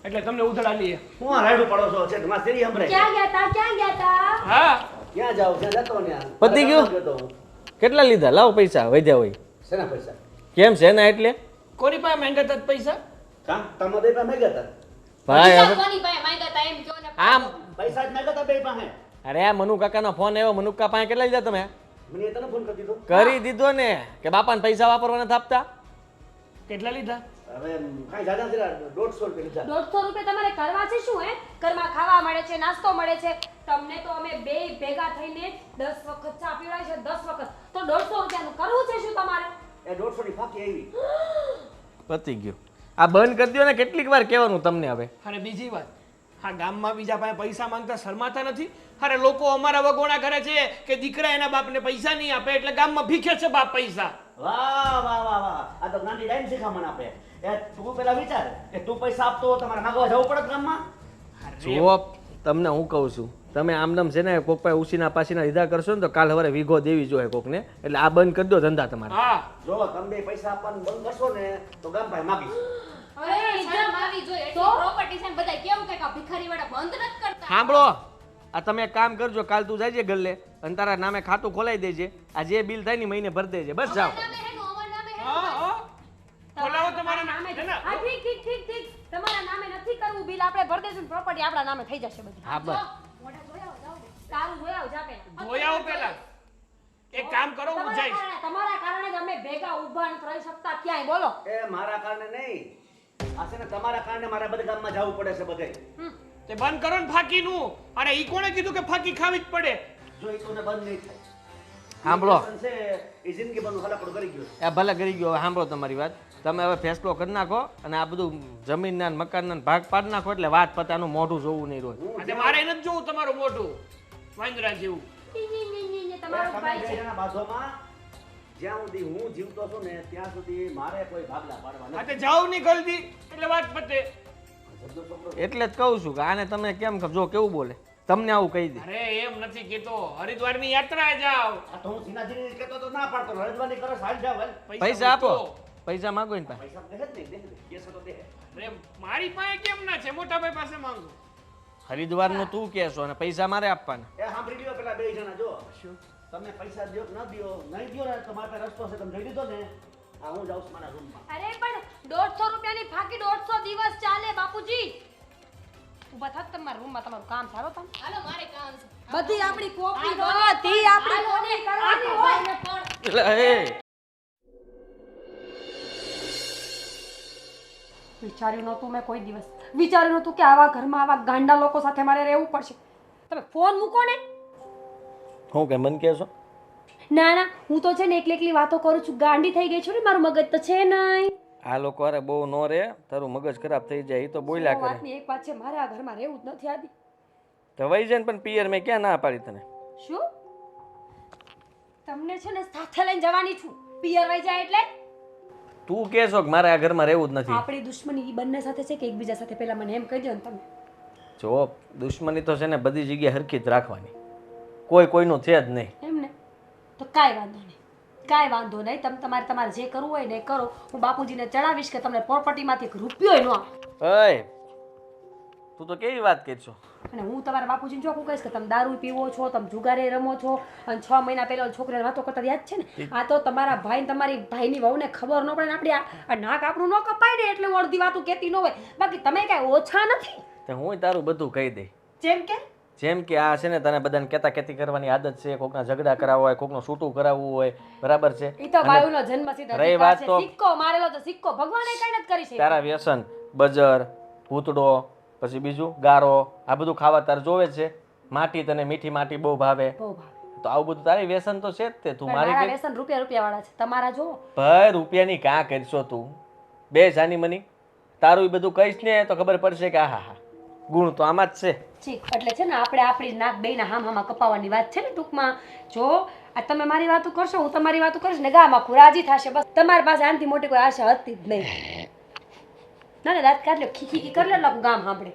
Speaker 3: એટલે તમને ઉધડા લઈએ.
Speaker 1: હું આ રાયડું પડો છો છે તમારે શેરી સંભળાય
Speaker 5: ક્યાં ગયા તા?
Speaker 3: હા.
Speaker 1: ક્યાં જાવ ક્યાં જતો ને
Speaker 2: પતી ગયું? કેટલા લીધા? લાવ પૈસા વધ્યા હોય.
Speaker 1: શેના પૈસા
Speaker 2: કેમ છે ને એટલે
Speaker 3: કોની પાસે માંગ્યા હતા પૈસા?
Speaker 1: કામ તમે બે પાસે ગયા હતા
Speaker 2: ભાઈ હવે
Speaker 4: કોની પાસે માંગ્યા તા એમ કયો ને
Speaker 2: આમ
Speaker 1: પૈસા જ માંગ્યા હતા બે પાસે
Speaker 2: અરે આ મનુ કાકાનો ફોન આવ્યો. મનુ કાકા પાસે કેટલા લીધા તમે?
Speaker 1: મને તને ફોન કરી દીધો
Speaker 2: કરી દીધો ને કે બાપાને પૈસા વાપરવા નથી આપતા.
Speaker 3: કેટલા લીધા?
Speaker 1: હવે કાંઈ જાજા છે 150 રૂપિયા લીધા
Speaker 5: 150 રૂપિયા તમારે કરવા છે શું હે? ઘરમાં ખાવા મળે છે, નાસ્તો મળે છે. તમને તો અમે બે ભેગા થઈને 10 વખત ચા પીવડાય છે, 10 વખત. તો 150 રૂપિયાનું કરવું છે શું તમારે?
Speaker 1: એ 150 ની ફાકી આવી
Speaker 2: પતી ગયું. આ બંધ કરી દો ને. કેટલીક વાર કહેવાનું તમને હવે.
Speaker 3: અને બીજી વાત, આ ગામમાં બીજા પાસે પૈસા માંગતા શરમાતા નથી? અરે લોકો અમારા વગોણા કરે છે કે દીકરા એના બાપને પૈસા નહીં આપે એટલે ગામમાં ભીખે છે બાપ પૈસા.
Speaker 1: વાહ વાહ વાહ વાહ આ તો ગાંધી ડાઈન શીખામણ આપે એ તું પેલા વિચાર કે તું પૈસા આપતો તમારે માગવા જવું પડે ગામમાં
Speaker 2: જુઓ તમને હું કહું છું તમે આમનામ છે ને કોક પાસે ઉસીના પાસીના લીધા કરશો ને તો કાલ સવારે વીઘો દેવી જોઈએ કોકને. એટલે આ બંધ કરી દો ધંધા તમારે.
Speaker 3: હા.
Speaker 1: જો તમે બે પૈસા આપવાનું બંધ કરશો ને તો ગામ ભાઈ માગીશ
Speaker 4: અરે શરમ આવી જોઈએ એટલી પ્રોપર્ટી છે ને બધા કેવું કે ભિખારી વાળા બંધ નથી કરતા
Speaker 2: સાંભળો આ તમે એક કામ કરજો. કાલ તું જાય ગલ્લે અને તારા નામે ખાતું ખોલાઈ દેજે. આ જે બિલ થાય ને મહિને ભરી દેજે. બસ જાઓ.
Speaker 4: નામે હેનું અમાર નામે હેનું
Speaker 3: હા, હા. ખોલાવો તમારા
Speaker 5: નામે
Speaker 3: નામે.
Speaker 5: હા ઠીક. તમારા નામે નથી કરવું બિલ, આપણે ભરી દઈશું. પ્રોપર્ટી આપણા નામે થઈ જશે બધી.
Speaker 2: હા બસ.
Speaker 4: મોઢા જોયા જાવ દે
Speaker 5: સારું જોયા આવ જા પેલા.
Speaker 3: ધોઈ આવો પહેલા. એક કામ કરો, હું જઈશ.
Speaker 5: તમારા કારણે જ અમે ભેગા ઊભા નથી રહી શકતા ક્યાંય. બોલો.
Speaker 1: એ મારા કારણે નહીં આ છે ને તમારા કારણે મારે બધા ગામમાં જવું પડે છે બધે
Speaker 3: તે બંધ કરો ને ફાકીનું. અરે ઈ કોણે કીધું કે ફાકી ખાવી જ પડે?
Speaker 1: જો એ તને બંધ નહીં થાય
Speaker 2: સાંભળો
Speaker 1: છે એ જિંદગી બંધ હલાકડો કરી ગયો
Speaker 2: એ ભલે કરી ગયો. હવે સાંભળો તમારી વાત. તમે હવે ફેસલો કરી નાખો અને આ બધું જમીનના ને મકાનના ભાગ પાડી નાખો એટલે વાત પતાનું મોઢું જોવું નહીં રોજ.
Speaker 3: અને મારે નથી જોવું તમારું મોઢું વાંદરા જેવું.
Speaker 5: તમારો
Speaker 1: તમે
Speaker 5: ભાઈ
Speaker 1: બે
Speaker 5: છે.
Speaker 1: જણા બાજુમાં જ્યાં સુધી હું જીવતો છું ને ત્યાં સુધી મારે કોઈ ભાગલા પાડવા
Speaker 3: આ
Speaker 1: નથી
Speaker 3: તે જાવ નહીં જલ્દી એટલે વાત પતે.
Speaker 1: જબજો છોકરો.
Speaker 2: એટલે જ કહું છું કે આને તમે કેમ જો કેવું બોલે તમને આવું કહી દે.
Speaker 3: અરે એમ નથી કહેતો, હરિદ્વારની યાત્રાએ જાઓ.
Speaker 1: આ તો હું સીનાજીને કહેતો તો ના પાડતો હરિદ્વારની કરો હાલ જાવ હાલ
Speaker 2: પૈસા આપો.
Speaker 3: મૂકો.
Speaker 2: પૈસા માગો ને પાસે.
Speaker 1: પૈસા દે જ નહીં દે કેસ તો દે
Speaker 3: અરે મારી પાસે કેમ ના છે? મોટા ભાઈ પાસે માંગુ.
Speaker 2: હરિદ્વારનું તું કહેશો અને પૈસા મારે આપવાના.
Speaker 1: એ સાંભળી લ્યો પેલા બે જણા જો તમે પૈસા દ્યો કે ન દ્યો નહીં દ્યો ને તો મારે પાસે રસ્તો છે તમે જોઈ લીધો ને આ હું જાઉં છું મારા રૂમમાં
Speaker 5: અરે પણ 150 રૂપિયાની ફાકી 150 દિવસ ચાલે બાપુજી. ઊભા થાત તમારા રૂમમાં તમારું કામ સારો તમે.
Speaker 4: હાલો મારે કામ છે
Speaker 5: બધી આપણી કોપી બધી આપણી કોને કરવાની હોય.
Speaker 2: એટલે એ
Speaker 5: વિચાર્યું નહોતું મેં કોઈ દિવસ. વિચાર્યું નહોતું કે આવા ઘરમાં આવા ગાંડા લોકો સાથે મારે રહેવું પડશે. તમે ફોન મૂકો ને.
Speaker 2: હું કે મન કહેશો?
Speaker 5: ના ના હું તો છે ને એકલી વાતો કરું છું. ગાંડી થઈ ગઈ છું ને, મારું મગજ તો છે નહીં.
Speaker 2: આ લોકો અરે બહુ નો રે તારું મગજ ખરાબ થઈ જાય. એ તો બોલ્યા કરે.
Speaker 5: વાતની એક વાત છે, મારે આ ઘરમાં રહેવું જ નથી આદી.
Speaker 2: તો વઈ જાય ને પણ પિયર મેં ક્યાં ના પાડી તને?
Speaker 5: શું તમને છે ને સાથે લઈને જવાની છું. પિયર વઈ જાય એટલે
Speaker 2: તું કહેશો કે મારે આ ઘરમાં રહેવું જ નથી?
Speaker 5: આપણી દુશ્મની ઈ બંને સાથે છે કે એકબીજા સાથે? પહેલા મને એમ કહી દો ને તમે.
Speaker 2: જો દુશ્મની તો છે ને બધી જગ્યાએ હરખી જ રાખવાની. કોઈ કોઈનું છે જ નહીં.
Speaker 5: એમ ને તો કાંઈ વાંધો નહીં, કાંઈ વાંધો નહીં. તમારે જે કરવું હોય ને એ કરો. હું બાપુજીને ચડાવીશ કે તમને પ્રોપર્ટીમાંથી એક રૂપિયો ન આપે.
Speaker 2: ઓય તું તો કેવી વાત કરશો?
Speaker 5: અને હું તમારા બાપુજીને ચોખ્ખું કહીશ કે તમે દારૂ પીવો છો, તમે જુગારે રમો છો અને 6 મહિના પહેલા છોકરીને વાતો કરતા યાદ છે ને? આ તો તમારા ભાઈ ને તમારી ભાઈની વહુને ખબર ન પડે ને આપણી આ નાક આપણું ન કપાય ને એટલે હું અડધી વાતું કહેતી ન હોય. બાકી તમે કાંઈ ઓછા નથી.
Speaker 2: તો હું તારું બધું કહી દઈ.
Speaker 5: જેમ કે
Speaker 2: જેમ કે આ છે ને તને બધાને કહેતા કહેતી કરવાની આદત છે, કોકના ઝઘડા કરાવવા હોય, કોકનું છૂટું કરાવવું હોય, બરાબર છે.
Speaker 5: ઈ તો બાયુનો જન્મસિદ્ધ
Speaker 2: રહી
Speaker 5: અધિકાર
Speaker 2: વાત
Speaker 5: છે.
Speaker 2: તો-
Speaker 5: સિક્કો મારેલો તો સિક્કો ભગવાને કઈ નથી કરી છે.
Speaker 2: તારા વ્યસન, બજર, ભૂતડો, પછી બીજું ગારો, આ બધું ખાવા તારે જોવે છે. માટી, તને મીઠી માટી બહુ ભાવે,
Speaker 5: બહુ ભાવે.
Speaker 2: તો આવું બધું તારે વ્યસન તો છે જ તે. તું
Speaker 5: પણ
Speaker 2: મારી
Speaker 5: મારા
Speaker 2: કે
Speaker 5: વ્યસન રૂપિયા વાળા છે, તમારા જો.
Speaker 2: ભાઈ રૂપિયાની કાં કરશો તું? બે જાની મની તારું ઈ બધું કહીશ ને તો ખબર પડશે કે હા ગુણ તો આમાં જ છે.
Speaker 5: ઠીક, એટલે છે ને આપણે આપણી નાક બેયના હામાં કપાવવાની વાત છે ને ટૂંકમાં. જો આ તમે મારી વાતો કરશો, હું તમારી વાતો કરીશ ને ગામ આખું રાજી થશે. બસ તમારી પાસે આનાથી મોટી કોઈ આશા હતી જ નહીં. ના ને દાંત કાઢ લો, ખીખી કરી લે, ગામ સાંભળે.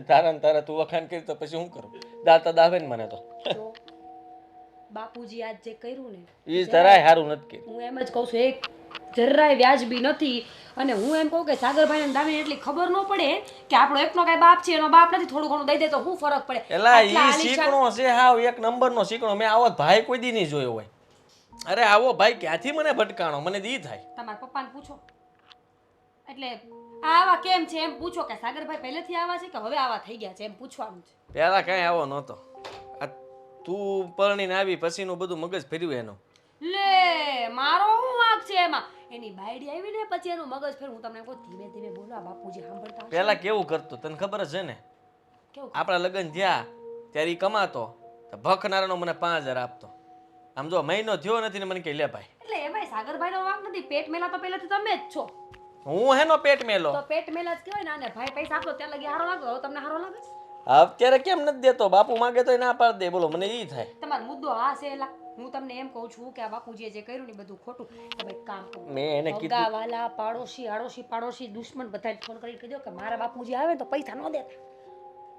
Speaker 2: તારા ને તારા તું વખાણ કરી તો પછી શું કરું? દાતા દાવે ને મને તો.
Speaker 5: જો બાપુજી આજ જે કર્યું ને
Speaker 2: ઈ જરાય સારું નથી કર્યું.
Speaker 5: હું એમ જ કહું છું, એક જરાય વ્યાજબી નથી. અને હું એમ કહું કે સાગરભાઈ ને દામીને એટલી ખબર ન પડે કે આપણો એકનો કઈ બાપ છે, એનો બાપ નથી, થોડું ઘણું દઈ દે તો શું ફરક પડે?
Speaker 2: એલા
Speaker 5: આટલા
Speaker 2: ઈ
Speaker 5: આલીશાન-
Speaker 2: શીકણો છે, હાવ એક નંબરનો શીકણો. મેં આવો ભાઈ કોઈ દી નહીં જોયો હોય. અરે આવો ભાઈ ક્યાંથી મને ભટકાણો, મને દી થાય.
Speaker 5: તમારા પપ્પાને પૂછો. એટલે આવા કેમ છે એમ પૂછો કે સાગરભાઈ પહેલેથી આવા છે કે હવે આવા થઈ ગયા છે એમ પૂછવાનું છે.
Speaker 2: પેલા કઈ આવો નહોતો. આ તું પરણીને આવી પછીનું બધું મગજ ફેર્યું એનું.
Speaker 5: લે મારો શું વાંક છે એમાં? એની બાયડી આવી ને પછી એનું મગજ ફેર. હું તમને કહું ધીમે ધીમે બોલો, આ બાપુજી સાંભળતા હશે.
Speaker 2: પેલા કેવું કરતો તને ખબર જ છે ને?
Speaker 5: કેવું?
Speaker 2: આપણા લગ્ન થયા ત્યારે ઈ કમાતો તો ભખનારાનો મને 5000 આપતો. આમ જો મહિનો થયો નથી ને મને કહે લે ભાઈ.
Speaker 5: એટલે એમાંય સાગરભાઈનો વાંક નથી. પેટ મેલા તો પહેલાથી તમે જ છો.
Speaker 2: હું હેનો પેટ મેલો?
Speaker 5: તો પેટ મેલા જ કહેવાય ને. અને ભાઈ પૈસા આપો ત્યાં લગી હારો લાગે. હવે તમને હારો લાગે?
Speaker 2: અત્યારે કેમ નથી દેતો? બાપુ માંગે તો ના પાડ દે. બોલો મને ઈ થાય.
Speaker 5: તમારો મુદ્દો આ છે એલા. હું તમને એમ કહું છું કે આ બાપુજીએ જે કર્યું ને બધું ખોટું. તમે એક કામ કરો,
Speaker 2: મેં એને કીધું
Speaker 5: ભગાવાલા, પાડોશી, આડોશી, પાડોશી, દુશ્મન બધાને ફોન કરી કહી દો કે મારા બાપુજી આવે ને તો પૈસા ન દેતા.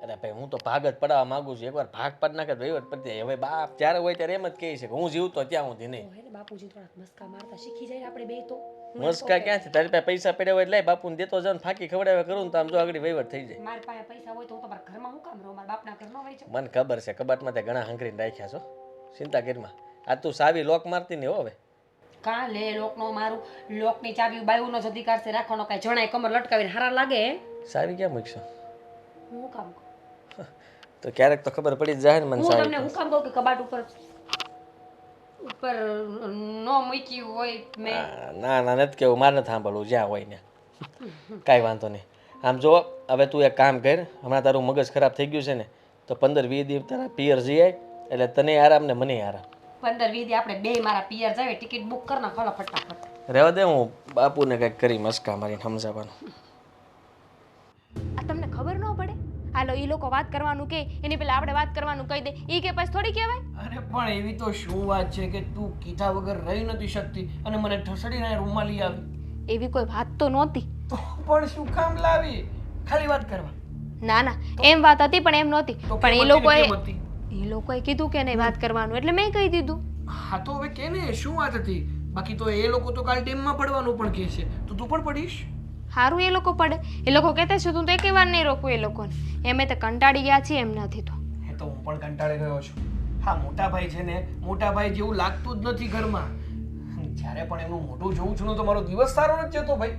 Speaker 2: અરે ભાઈ હું તો ભાગ જ પડાવવા માંગુ છું. એકવાર ભાગ પાડ નાખે તો વહીવટ પડી જાય. હવે બાપ જ્યારે હોય ત્યારે એમ જ કહે છે કે હું જીવતો ત્યાં સુધી નહીં.
Speaker 5: તો હે ને બાપુજી થોડાક મસ્કા મારતા શીખી જાય આપણે બે તો.
Speaker 2: મસ્કા ક્યાં છે? તારી પાસે પૈસા પડ્યા હોય એટલે બાપુને દેતો જાવ ને ફાંકી ખવડાવે કરું ને તો આમ જો આગળ વહીવટ થઈ જાય.
Speaker 5: મારી પાસે પૈસા હોય તો હું તમારા ઘરમાં હું કામ રહું? મારા બાપના ઘર ન હોય છે.
Speaker 2: મને ખબર છે કબાટમાં તે ઘણા હંકરીને રાખ્યા છો. ચિંતા કરીમાં. આ તું સાવી લોક મારતી નહીં હો હવે.
Speaker 5: કાં લે લોકનો મારું? લોકની ચાવી બાયુનો જ અધિકાર છે રાખવાનો. કાંઈ જણાય કમર લટકાવીને હારા લાગે?
Speaker 2: સાવી ક્યાં મૂકશો?
Speaker 5: હું કામ કહું?
Speaker 2: તો ક્યારેક તો ખબર પડી જ જાય ને મને
Speaker 5: હું
Speaker 2: સાવી.
Speaker 5: તમને હું કામ કહું કે કબાટ ઉપર ઉપર ન મૂકી હોય મેં?
Speaker 2: ના ના નથી કેવું. મારે નથી સાંભળવું. જ્યાં હોય ને કાંઈ વાંધો નહીં. આમ જો હવે તું એક કામ કર. હમણાં તારું મગજ ખરાબ થઈ ગયું છે ને તો 15-20 દિવસ તારા પિયર જઈ આય એટલે તને આરામ ને મને આરામ.
Speaker 5: 15-20 દી આપણે બે મારા પિયર જાવે. ટિકિટ બુક કર ના ખોલો ફટાફટ.
Speaker 2: રહેવા દે. હું બાપુને કંઈક કરી મસ્કા મારીને સમજાવવાનું.
Speaker 4: આ તમને ખબર ન પડે? હાલો એ લોકો વાત કરવાનું કે એની પહેલા આપણે વાત કરવાનું કહી દે. ઈ કે પછી થોડી કહેવાય?
Speaker 3: અરે પણ એવી તો શું વાત છે કે તું કીધા વગર રહી નથી શકતી અને મને ઠસડીને રૂમમાં લઈ આવી?
Speaker 4: એવી કોઈ વાત તો નહોતી.
Speaker 3: તો પણ શું કામ લાવી? ખાલી વાત કરવા?
Speaker 4: ના ના એમ વાત હતી પણ એમ નહોતી.
Speaker 3: તો
Speaker 4: પણ
Speaker 3: કેમ
Speaker 4: એ લોકોએ
Speaker 3: હતી ને કેમ હતી?
Speaker 4: એ લોકોએ કીધું કે નહીં વાત કરવાનું એટલે મેં કહી દીધું.
Speaker 3: હા તો હવે કે ને શું વાત હતી? બાકી તો એ લોકો તો કાલ ડેમમાં પડવાનું પણ કહે છે, તો તું પણ પડીશ?
Speaker 4: સારું એ લોકો પડે. એ લોકો કહેતા છે તું તો એકે વાર નહીં રોકું એ લોકોને. એમે તો કંટાળી ગયા છીએ એમનાથી તો.
Speaker 3: એ તો હું પણ કંટાળી ગયો છું. હા મોટા ભાઈ છે ને, મોટા ભાઈ જેવું લાગતું જ નથી ઘરમાં. જ્યારે પણ એનું મોઢું જોઉં છું ને તો મારો દિવસ સારો નથી જતો ભાઈ.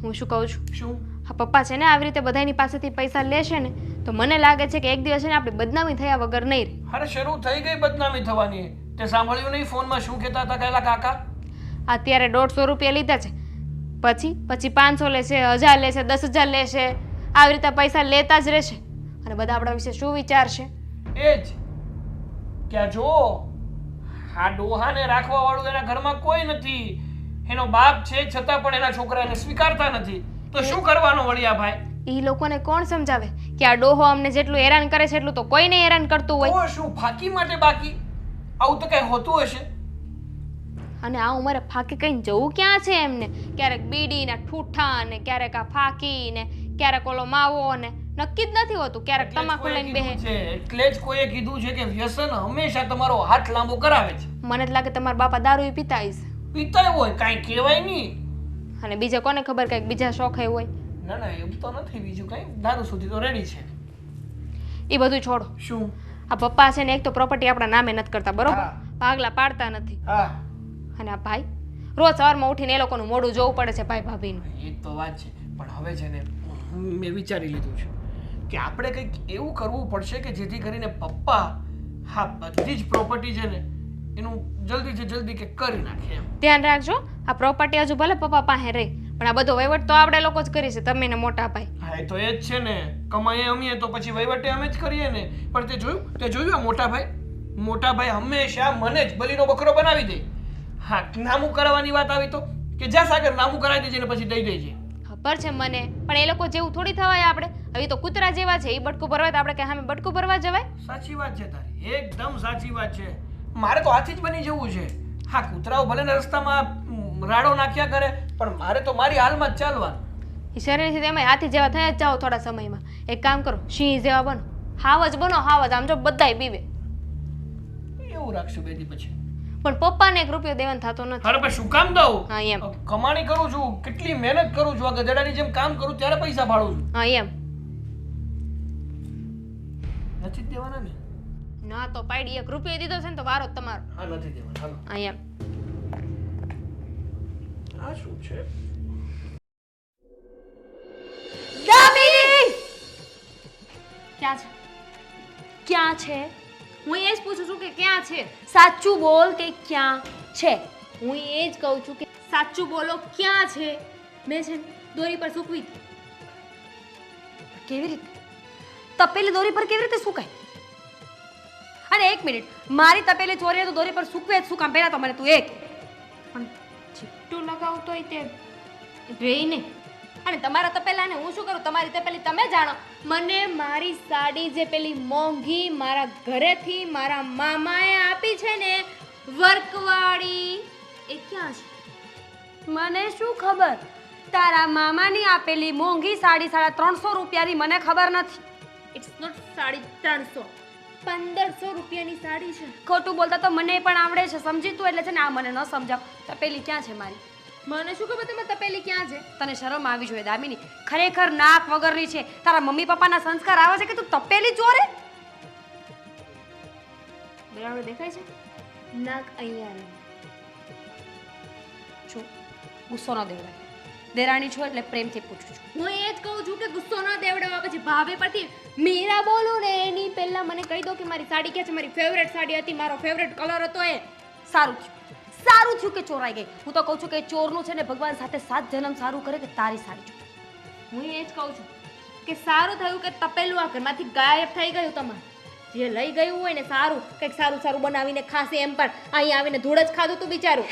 Speaker 4: હું શું કહું છું?
Speaker 3: શું?
Speaker 4: હા પપ્પા છે ને આવી રીતે બધાની પાસેથી પૈસા લેશે ને તો મને લાગે છે કે એક દિવસ છે ને આપણી બદનામી થયા વગર નહીં રહે.
Speaker 3: અરે શરૂ થઈ ગઈ બદનામી થવાની. તે સાંભળ્યું નહીં ફોનમાં શું કહેતા હતા કહેલા કાકા?
Speaker 4: અત્યારે 150 રૂપિયા લીધા છે, પછી 500 લેશે, 1000 લેશે, 10,000 લેશે. આવી રીતે પૈસા લેતા જ રહેશે અને બધા આપણા વિશે શું વિચારશે?
Speaker 3: એ જ કે જો આ ડોહાને રાખવા વાળું એના ઘરમાં કોઈ નથી. એનો બાપ છે છતાં પણ એના છોકરાને સ્વીકારતા નથી. તો શું કરવાનો વળિયા ભાઈ?
Speaker 4: એ લોકોને કોણ સમજાવે કે આ ડોહો અમને જેટલું હેરાન કરે છે એટલું તો કોઈને હેરાન કરતું હોય.
Speaker 3: તો શું ફાકી માટે બાકી? આવું તો કઈ હોતું હશે?
Speaker 4: અને આ ઉંમરે ફાકી કઈ જવું ક્યાં છે એમને? ક્યારેક બીડી ને ઠૂઠા ને ક્યારેક આ ફાકી ને ક્યારેક ઓલો માવો ને નક્કી જ નથી હોતું. ક્યારેક તમાકુ લઈને બેહે.
Speaker 3: એટલે જ કોઈએ કીધું છે કે વ્યસન હંમેશા તમારો હાથ લાંબો કરાવે છે.
Speaker 4: મને જ લાગે તમારા બાપા દારૂ પીતા હશે.
Speaker 3: પીતા હોય કાંઈ કહેવાય નહીં.
Speaker 4: અને બીજા કોને ખબર કંઈક બીજા શોખ હોય.
Speaker 3: ના ના એવું તો નથી. બીજું કઈ દારૂ સુધી તો રેડી છે.
Speaker 4: એ બધું છોડો.
Speaker 3: શું?
Speaker 4: આ પપ્પા છે ને એક તો પ્રોપર્ટી આપણા નામે નથી કરતા બરોબર,
Speaker 3: હા.
Speaker 4: ભાગલા પાડતા નથી.
Speaker 3: હા
Speaker 4: અને આ ભાઈ રોજ સવારમાં ઉઠીને એ લોકોનું મોઢું જોવું પડે છે ભાઈ ભાભીનું.
Speaker 3: એ તો વાત છે. પણ હવે છે ને મેં વિચારી લીધું છે કે આપણે કંઈક એવું કરવું પડશે કે જેથી કરીને પપ્પા હા બધી જ પ્રોપર્ટી છે ને એનું જલ્દીથી જલ્દી કે કરી નાખે એમ.
Speaker 4: ધ્યાન રાખજો આ પ્રોપર્ટી હજુ ભલે પપ્પા પાસે રહી પણ આ બધો વહીવટ તો આપણે લોકો જ કરીએ છીએ તમે ને મોટા ભાઈ.
Speaker 3: હા એ તો એ જ છે ને કમાઈએ અમીએ તો પછી વહીવટે અમે જ કરીએ ને. પણ તે જોયું આ મોટા ભાઈ હંમેશા મને જ બલીનો બકરો બનાવી દે. હા નામું કરાવવાની વાત આવી તો કે જા સાગર નામું કરાવી દેજે ને પછી દઈ દેજે.
Speaker 4: ખબર છે મને પણ એ લોકો જેવું થોડી થવાય આપણે હવે તો કૂતરા જેવા છે એ બટકું ભરવાય તો આપણે કે સામે બટકું ભરવા જવાય.
Speaker 3: સાચી વાત છે તારી એકદમ સાચી વાત છે. મારે તો હાથી જ બની જવું છે. હા કૂતરાઓ ભલે ને રસ્તામાં રાડો નાખ્યા કરે પણ મારે તો મારી હાલમાં જ ચાલવાનું.
Speaker 4: એ શરીરથી તમે હાથી જેવા થયા જ જાઓ થોડા સમયમાં. એક કામ કરો સિંહ જેવા બનો હાવ જ બનો હાવ જ આમ જો બધાય પીવે.
Speaker 3: એવું રાખશું બેટી પછી.
Speaker 4: પણ પપ્પાને 1 રૂપિયો દેવાનો થતો નથી.
Speaker 3: અરે પણ શું કામ દઉં?
Speaker 4: હા એમ.
Speaker 3: કમાણી કરું છું કેટલી મહેનત કરું છું આ ગધેડાની જેમ કામ કરું ત્યારે પૈસા ભાડું છું.
Speaker 4: હા એમ.
Speaker 3: નથી જ દેવાના ને?
Speaker 4: ના તો પાડી 1 રૂપિયો દીધો છે ને તો વારો જ તમારો.
Speaker 3: હા નથી દેવાના. હાલો
Speaker 4: હા એમ.
Speaker 3: આ શું છે?
Speaker 4: દામિની ક્યાં છે?
Speaker 5: ક્યાં છે?
Speaker 4: હું એ જ પૂછું છું કે ક્યાં છે?
Speaker 5: સાચું બોલ કે ક્યાં છે?
Speaker 4: હું એ જ કહું છું કે સાચું બોલો ક્યાં છે? મેં છે ને દોરી પર સૂકવી હતી.
Speaker 5: કેવી રીતે? તપેલી દોરી પર કેવી રીતે સુકાય? અને 1 મિનિટ, મારી તપેલી ચોરીને તો દોરી પર સૂકવે જ શું કામ? પહેલા તો મને તું એક
Speaker 4: પણ ચીપટું લગાવતોય તે રહીને અને તમારા તપેલાને હું શું કરું? તમારી તપેલી તમે જાણો. મને મારી સાડી જે પેલી મોંઘી મારા ઘરેથી મારા મામાએ આપી છે ને વર્કવાળી એ ક્યાં છે?
Speaker 5: મને શું ખબર? તારા મામાની આપેલી મોંઘી સાડી 350 રૂપિયાની મને ખબર નથી.
Speaker 4: ઇટ્સ નોટ 350 1500 રૂપિયાની સાડી છે.
Speaker 5: ખોટું બોલતા તો મને પણ આવડે છે, સમજી તું? એટલે છે ને આ મને ન સમજાવ. તપેલી ક્યાં છે મારી?
Speaker 4: મને શું ખબર તમે તપેલી ક્યાં છે?
Speaker 5: તને શરમ આવી જોઈએ દામિની, ખરેખર નાક વગરની છે. તારા મમ્મી પપ્પાના સંસ્કાર આવે છે કે તું તપેલી ચોરે?
Speaker 4: બરાબર દેખાય છે? નાક અહીંયા રહે.
Speaker 5: છો ગુસ્સો ન દેવડાય. દેરાણી છો એટલે પ્રેમથી પૂછું છું.
Speaker 4: હું એ જ કહું છું કે ગુસ્સો ન દેવડાવવા. પછી ભાભી પરથી મીરા બોલું ને એની પહેલા મને કહી દો કે મારી સાડી ક્યાં છે? મારી ફેવરેટ સાડી હતી, મારો ફેવરેટ કલર હતો એ.
Speaker 5: સારું થયું કે ચોરાઈ ગઈ. હું તો કહું છું કે ચોરનું છે ને ભગવાન સાથે 7 જન્મ સારું કરે કે તારી સાડી ચોર.
Speaker 4: હું એ જ કહું છું કે સારું થયું કે તપેલું આ ઘરમાંથી ગાયબ થઈ ગયું. તમારે જે લઈ ગયું હોય ને સારું કંઈક સારું બનાવીને ખાશે એમ પણ અહીં આવીને ધૂળ જ ખાધું તું બિચારું.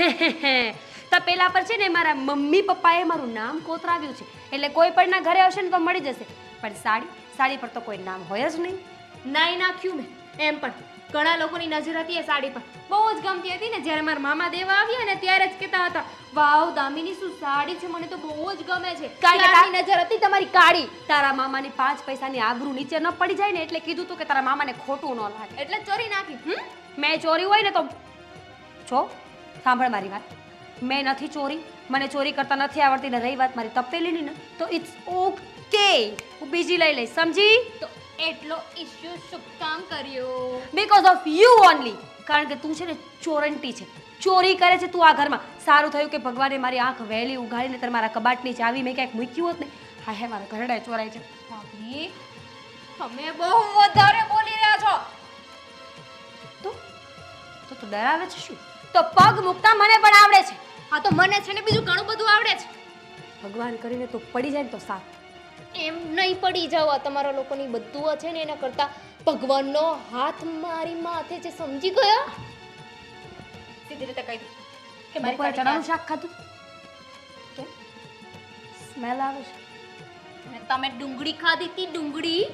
Speaker 5: તપેલા પર છે ને મારા મમ્મી પપ્પાએ મારું નામ કોતરાવ્યું છે એટલે કોઈ પણ ના ઘરે આવશે ને તો મળી જશે. પણ સાડી પર તો કોઈ નામ હોય જ નહીં.
Speaker 4: નાઈ નાખ્યું મેં એમ પણ ઘણા લોકોની નજર હતી એ સાડી પર બહુ જ ગમતી હતી ને. જ્યારે મારા મામા દેવા આવ્યા ને ત્યારે જ કહેતા હતા વાવ દામિની શું સાડી છે, મને તો બહુ જ ગમે છે.
Speaker 5: તારી
Speaker 4: નજર હતી તમારી કાળી.
Speaker 5: તારા મામાની 5 પૈસાની આબરૂ નીચે ન પડી જાય ને એટલે કીધું તું કે તારા મામાને ખોટું ન લાગે
Speaker 4: એટલે ચોરી નાખી.
Speaker 5: મેં ચોરી હોય ને તો જો સાંભળ મારી વાત, મેં નથી ચોરી, મને ચોરી કરતા નથી આવડતી. ને રહી વાત મારી તપેલીની ને તો ઇટ્સ ઓકે, હું બીજી લઈ લઈશ, સમજી?
Speaker 4: તો એટલો ઇશ્યુ શું કામ કર્યો?
Speaker 5: Because of you only. કારણ કે તું છે ને ચોરંટી છે, ચોરી કરે છે તું આ ઘરમાં. સારું થયું કે ભગવાને મારી આંખ વહેલી ઉઘાડીને તારે મારા કબાટની ચાવી મેં ક્યાંક મૂક્યું હોત ને. હા હે મારા ઘરડા ચોરાય છે.
Speaker 4: ભાભી તમે બહુ વધારે બોલી રહ્યા છો.
Speaker 5: તો તું ડરાવે છે શું? તો પગ મૂકતા મને પણ આવડે છે.
Speaker 4: હા તો મને છે ને બીજું ઘણું બધું આવડે છે.
Speaker 5: ભગવાન કરીને તું પડી જાય ને તો સારું.
Speaker 4: એમ નહીં પડી જાવ. આ તમારા લોકોની બધું છે ને એના કરતા ભગવાનનો હાથ મારી માથે છે, સમજી ગયા? સીધી રીતે કહી દો કે મારી
Speaker 5: બપોરે
Speaker 4: સાડી
Speaker 5: ચણાનું
Speaker 4: ક્યાં
Speaker 5: શાક ખાધું? કેમ સ્મેલ આવે છે?
Speaker 4: છે? અને તમે ડુંગળી ખાધી હતી ડુંગળી.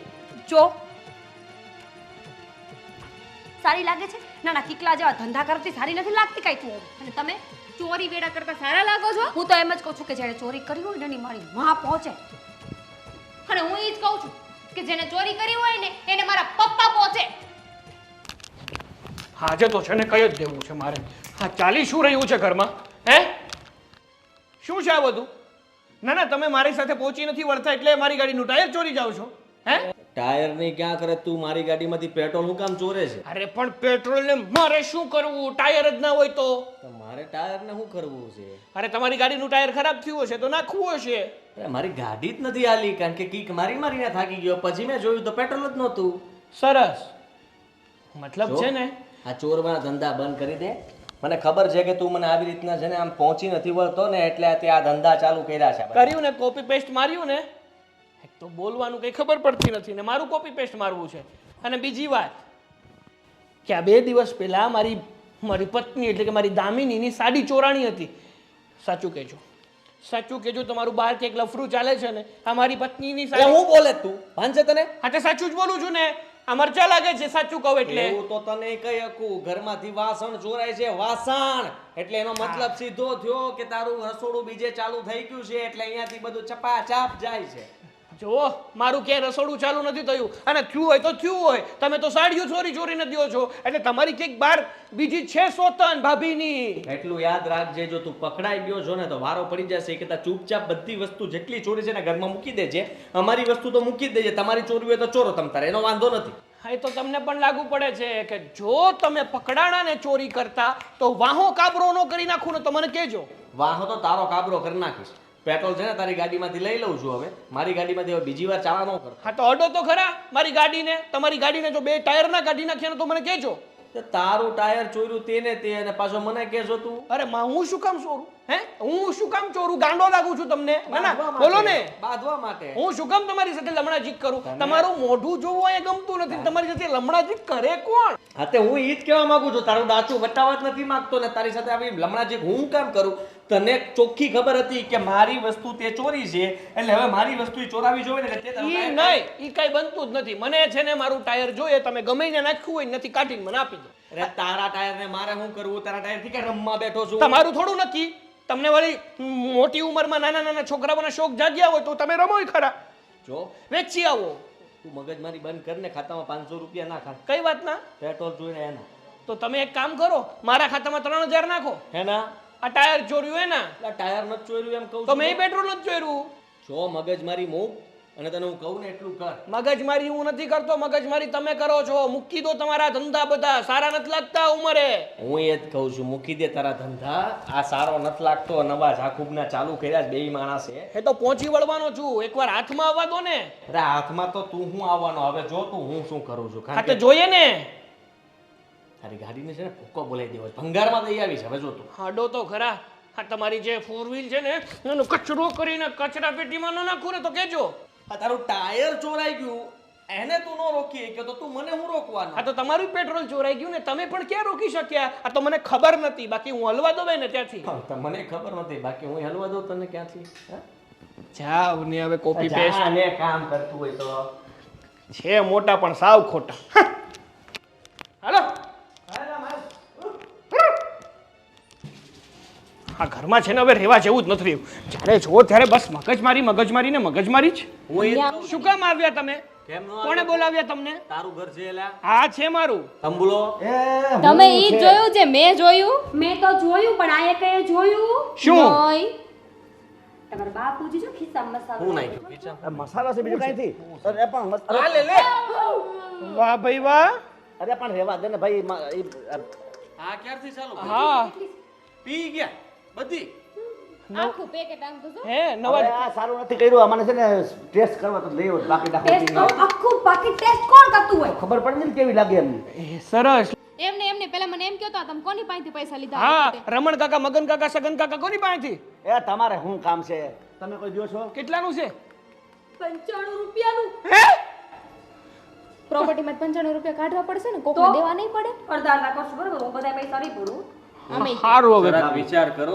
Speaker 5: જો સારી લાગે છે? ના કિકલા જેવા ધંધા કરતી સારી નથી લાગતી કાંઈ તું.
Speaker 4: અને તમે ચોરી વેડા કરતા સારા લાગો છો.
Speaker 5: હું તો એમ જ કહું છું કે જેણે ચોરી કરી હોય ને એની મારી માં પહોંચે.
Speaker 4: અને હું એ જ કહું છું કે જેને ચોરી કરી હોય ને એને મારા પપ્પા પહોંચે.
Speaker 3: આજે તો છે ને કઈ જ દેવું છે મારે. હા ચાલી શું રહ્યું છે ઘરમાં? હે શું છે આ બધું? ના તમે મારી સાથે પહોંચી નથી વળતા એટલે મારી ગાડીનું ટાયર ચોરી જાવ છો? હે
Speaker 2: ટાયર નહીં ક્યાં કરે તું? મારી ગાડીમાંથી પેટ્રોલ હું કામ ચોરે છે?
Speaker 3: અરે પણ પેટ્રોલ ને મારે શું કરવું? ટાયર જ ના હોય તો
Speaker 2: મારે ટાયર ને શું કરવું છે?
Speaker 3: અરે તમારી ગાડીનું ટાયર ખરાબ થયું હશે તો નાખવું હશે.
Speaker 2: એ મારી ગાડી જ નથી હાલી કારણ કે કીક મારીને થાકી ગયો. પછી મેં જોયું તો પેટ્રોલ જ નહોતું.
Speaker 3: સરસ મતલબ છે ને
Speaker 2: આ ચોરવાના ધંધા બંધ કરી દે. મને ખબર છે કે તું મને આવી રીતના છે ને આમ પહોંચી નથી વળતો ને એટલે આ ધંધા ચાલુ કર્યા છે.
Speaker 3: કર્યું ને કોપી પેસ્ટ માર્યું ને એક તો બોલવાનું કઈ ખબર પડતી નથી ને મારું કોપી પેસ્ટ મારવું છે. અને બીજી વાત કે આ 2 દિવસ પહેલા મારી પત્ની એટલે કે મારી દામિનીની સાડી ચોરાણી હતી. સાચું કહેજો તમારું બહાર કે એક લફરું ચાલે છે ને આ મારી પત્નીની
Speaker 2: એટલે હું બોલે તું ભાંજે તને?
Speaker 3: હા તે સાચું જ બોલું છું ને આ મરચા લાગે છે સાચું કહું એટલે
Speaker 2: એવું તો તને કઈ હકું ઘરમાંથી વાસણ ચોરાય છે વાસણ એટલે એનો મતલબ સીધો થયો કે તારું રસોડું બીજે ચાલુ થઈ ગયું છે એટલે અહીંયાથી બધું ચપાચાપ જાય છે.
Speaker 3: જો મારું ક્યાંય રસોડું ચાલુ નથી થયું અને થયું હોય તો થયું હોય. તમે તો સાડીઓ ચોરીને દ્યો છો એટલે તમારી ક્યાંક બાર બીજી છે સોતન ભાભીની.
Speaker 2: એટલું યાદ રાખજે જો તું પકડાઈ ગયો છો ને તો વારો પડી જશે કે ચૂપચાપ બધી વસ્તુ જેટલી ચોરી છે ને ઘરમાં મૂકી દેજે. અમારી વસ્તુ તો મૂકી જ દેજે. તમારી ચોરી હોય તો ચોરો તમ તારે એનો વાંધો નથી.
Speaker 3: હા એ તો તમને પણ લાગુ પડે છે કે જો તમે પકડાણા ને ચોરી કરતા તો વાહો કાબરો ન કરી નાખું ને તો મને કહેજો.
Speaker 2: વાહો તો તારો કાબરો કરી નાખીશ. પેટ્રોલ છે ને તારી ગાડીમાંથી લઈ લઉં છું હવે. મારી ગાડીમાંથી હવે બીજી વાર ચાલા ન કર.
Speaker 3: હા તો અડો તો ખરા મારી ગાડીને. તમારી ગાડીને જો 2 ટાયર ના કાઢી નાખ્યા ને તો મને કહેજો.
Speaker 2: તારું ટાયર ચોર્યું તેને તે અને પાછો મને કહેશો તું?
Speaker 3: અરે હું શું કામ ચોરું? હે હું શું કામ ચોરું? ગાંડો લાગુ છું તમને? ના બોલો ને.
Speaker 2: બાંધવા માટે.
Speaker 3: હું શું કામ તમારી સાથે લમણાજીક કરું? તમારું મોઢું જોવું એ ગમતું નથી. તમારી સાથે લમણાજીક કરે કોણ?
Speaker 2: હા તે હું ઈ જ કહેવા માંગુ છું. તારું દાચું વટાવત નથી માંગતો ને તારી સાથે આવી લમણાજીક હું કામ કરું? તને ચોખ્ખી ખબર હતી કે મારી વસ્તુ તે ચોરી છે એટલે હવે મારી વસ્તુ ચોરાવી જોઈએ ને તે
Speaker 3: ઈ નહીં ઈ કઈ બનતું જ નથી. મને છે ને મારું ટાયર જોઈએ તમે ગમે ને નાખ્યું હોય નથી કાઢીને મને આપી દો.
Speaker 2: અરે તારા ટાયર ને મારે શું કરવું? તારા ટાયર થી કે રમવા બેઠો છું?
Speaker 3: તમારું થોડું નથી. તમને વળી મોટી ઉંમરમાં નાના છોકરાઓના શોખ જાગ્યા હોય તો તમે રમોય ખરા.
Speaker 2: જો
Speaker 3: વેચી આવો.
Speaker 2: તું મગજમારી બંધ કર ને. ખાતામાં 500 રૂપિયા ના ખા.
Speaker 3: કઈ વાતના?
Speaker 2: પેટ્રોલ જોઈને એના.
Speaker 3: તો તમે એક કામ કરો મારા ખાતામાં 3000 નાખો.
Speaker 2: હેના
Speaker 3: આ ટાયર ચોર્યું હે ના?
Speaker 2: આ ટાયર નથી ચોર્યું એમ કહું
Speaker 3: તો મેં પેટ્રોલ નથી ચોર્યું.
Speaker 2: જો મગજમારી મૂક અને તને હું કહું ને એટલું કર.
Speaker 3: મગજમારી હું નથી કરતો. મગજમારી તમે કરો છો. મૂકી દો તમારા ધંધા બધા. સારા નથી લાગતા ઉંમરે.
Speaker 2: હું એ જ કહું છું મૂકી દે તારા ધંધા. આ સારો નથી લાગતો. નવા જાકુબના ચાલુ કર્યા છે 2 માણસે.
Speaker 3: એ તો પહોંચી વળવાનો છું. એકવાર હાથમાં આવવા દો ને.
Speaker 2: અરે હાથમાં તો તું હું આવવાનો. હવે જો તું હું શું કરું છું.
Speaker 3: હા તો જોઈએ ને.
Speaker 2: તારી ગાડીને છે ને ફૂક્કો બોલાવી દેવો છે. ભંગારમાં દઈ આવી છે. હવે જો તું
Speaker 3: હાડો તો ખરા. હા તમારી જે 4 વ્હીલ છે ને એનો કચરો કરીને કચરા પેટીમાં ન નાખું ને તો કેજો.
Speaker 2: આ તારું ટાયર ચોરાઈ ગયું એને તું ન રોકી કે તો તું મને હું રોકવાનો?
Speaker 3: હા તો તમારું પેટ્રોલ ચોરાઈ ગયું ને તમે પણ ક્યાં રોકી શક્યા? આ તો મને ખબર નથી. બાકી હું હલવા દઉં ને ત્યાંથી.
Speaker 2: તો મને ખબર નથી. બાકી હું હલવા દઉં તને ક્યાંથી?
Speaker 3: જાવ ને હવે કોપી પેસ્ટ
Speaker 2: ને કામ કરતું હોય તો
Speaker 3: છે મોટા પણ સાવ ખોટા. હાલો આ ઘરમાં છે ને હવે રહેવા જેવું જ નથી રહ્યું. જ્યારે જો ત્યારે બસ મગજમારી ને મગજમારી જ.
Speaker 2: હું એ જ
Speaker 3: શું કામ આવ્યા તમે?
Speaker 2: કેમ નો
Speaker 3: કોણે બોલાવ્યા તમને?
Speaker 2: તારું ઘર છે એલા?
Speaker 3: હા છે મારું.
Speaker 2: તંબુલો
Speaker 4: તમે ઈ જ જોયું જે મેં જોયું?
Speaker 5: મેં તો જોયું પણ આ એકે જોયું
Speaker 3: શું?
Speaker 4: નહીં.
Speaker 5: તમારા બાપુજી જો ખિસ્સામાં મસાલો
Speaker 2: હું નાખ્યું કિચન?
Speaker 1: આ મસાલા છે બીજું કઈ નથી. અરે પણ
Speaker 2: આ લે લે.
Speaker 3: વાહ ભાઈ વાહ.
Speaker 1: અરે પણ રહેવા દે ને ભાઈ.
Speaker 2: આ ક્યારથી ચાલુ?
Speaker 3: હા
Speaker 2: પી ગયા બધી.
Speaker 4: આખું પેકેટ આંધું છો.
Speaker 3: હે
Speaker 1: હવે
Speaker 3: નવા
Speaker 1: આ સારું નથી કર્યું. આમાં છે ને ટેસ્ટ કરવા તો લેવો જ. બાકી
Speaker 5: ટેસ્ટ
Speaker 1: નાખો
Speaker 5: આખું પાકીટ ટેસ્ટ કોણ કરતું હોય?
Speaker 1: ખબર પડી ને કેવી લાગે એમ.
Speaker 3: સરસ.
Speaker 4: એમને પહેલા મને એમ કહો તો તમે કોની પાસેથી પૈસા લીધા?
Speaker 3: હા રમણ કાકા મગન કાકા સગન કાકા કોની પાસેથી?
Speaker 1: એ તમારે શું કામ છે? તમે કોઈ દો છો?
Speaker 3: કેટલાનું છે?
Speaker 5: 95 રૂપિયાનું.
Speaker 3: હે
Speaker 4: પ્રોપર્ટીમાં 95 રૂપિયા કાઢવા પડશે ને કોકને
Speaker 5: તો?
Speaker 4: દેવા નહીં પડે?
Speaker 5: અડધા કરશું બરોબર. હું બધા પૈસા નહીં ભરું.
Speaker 4: અમે
Speaker 3: સારું હવે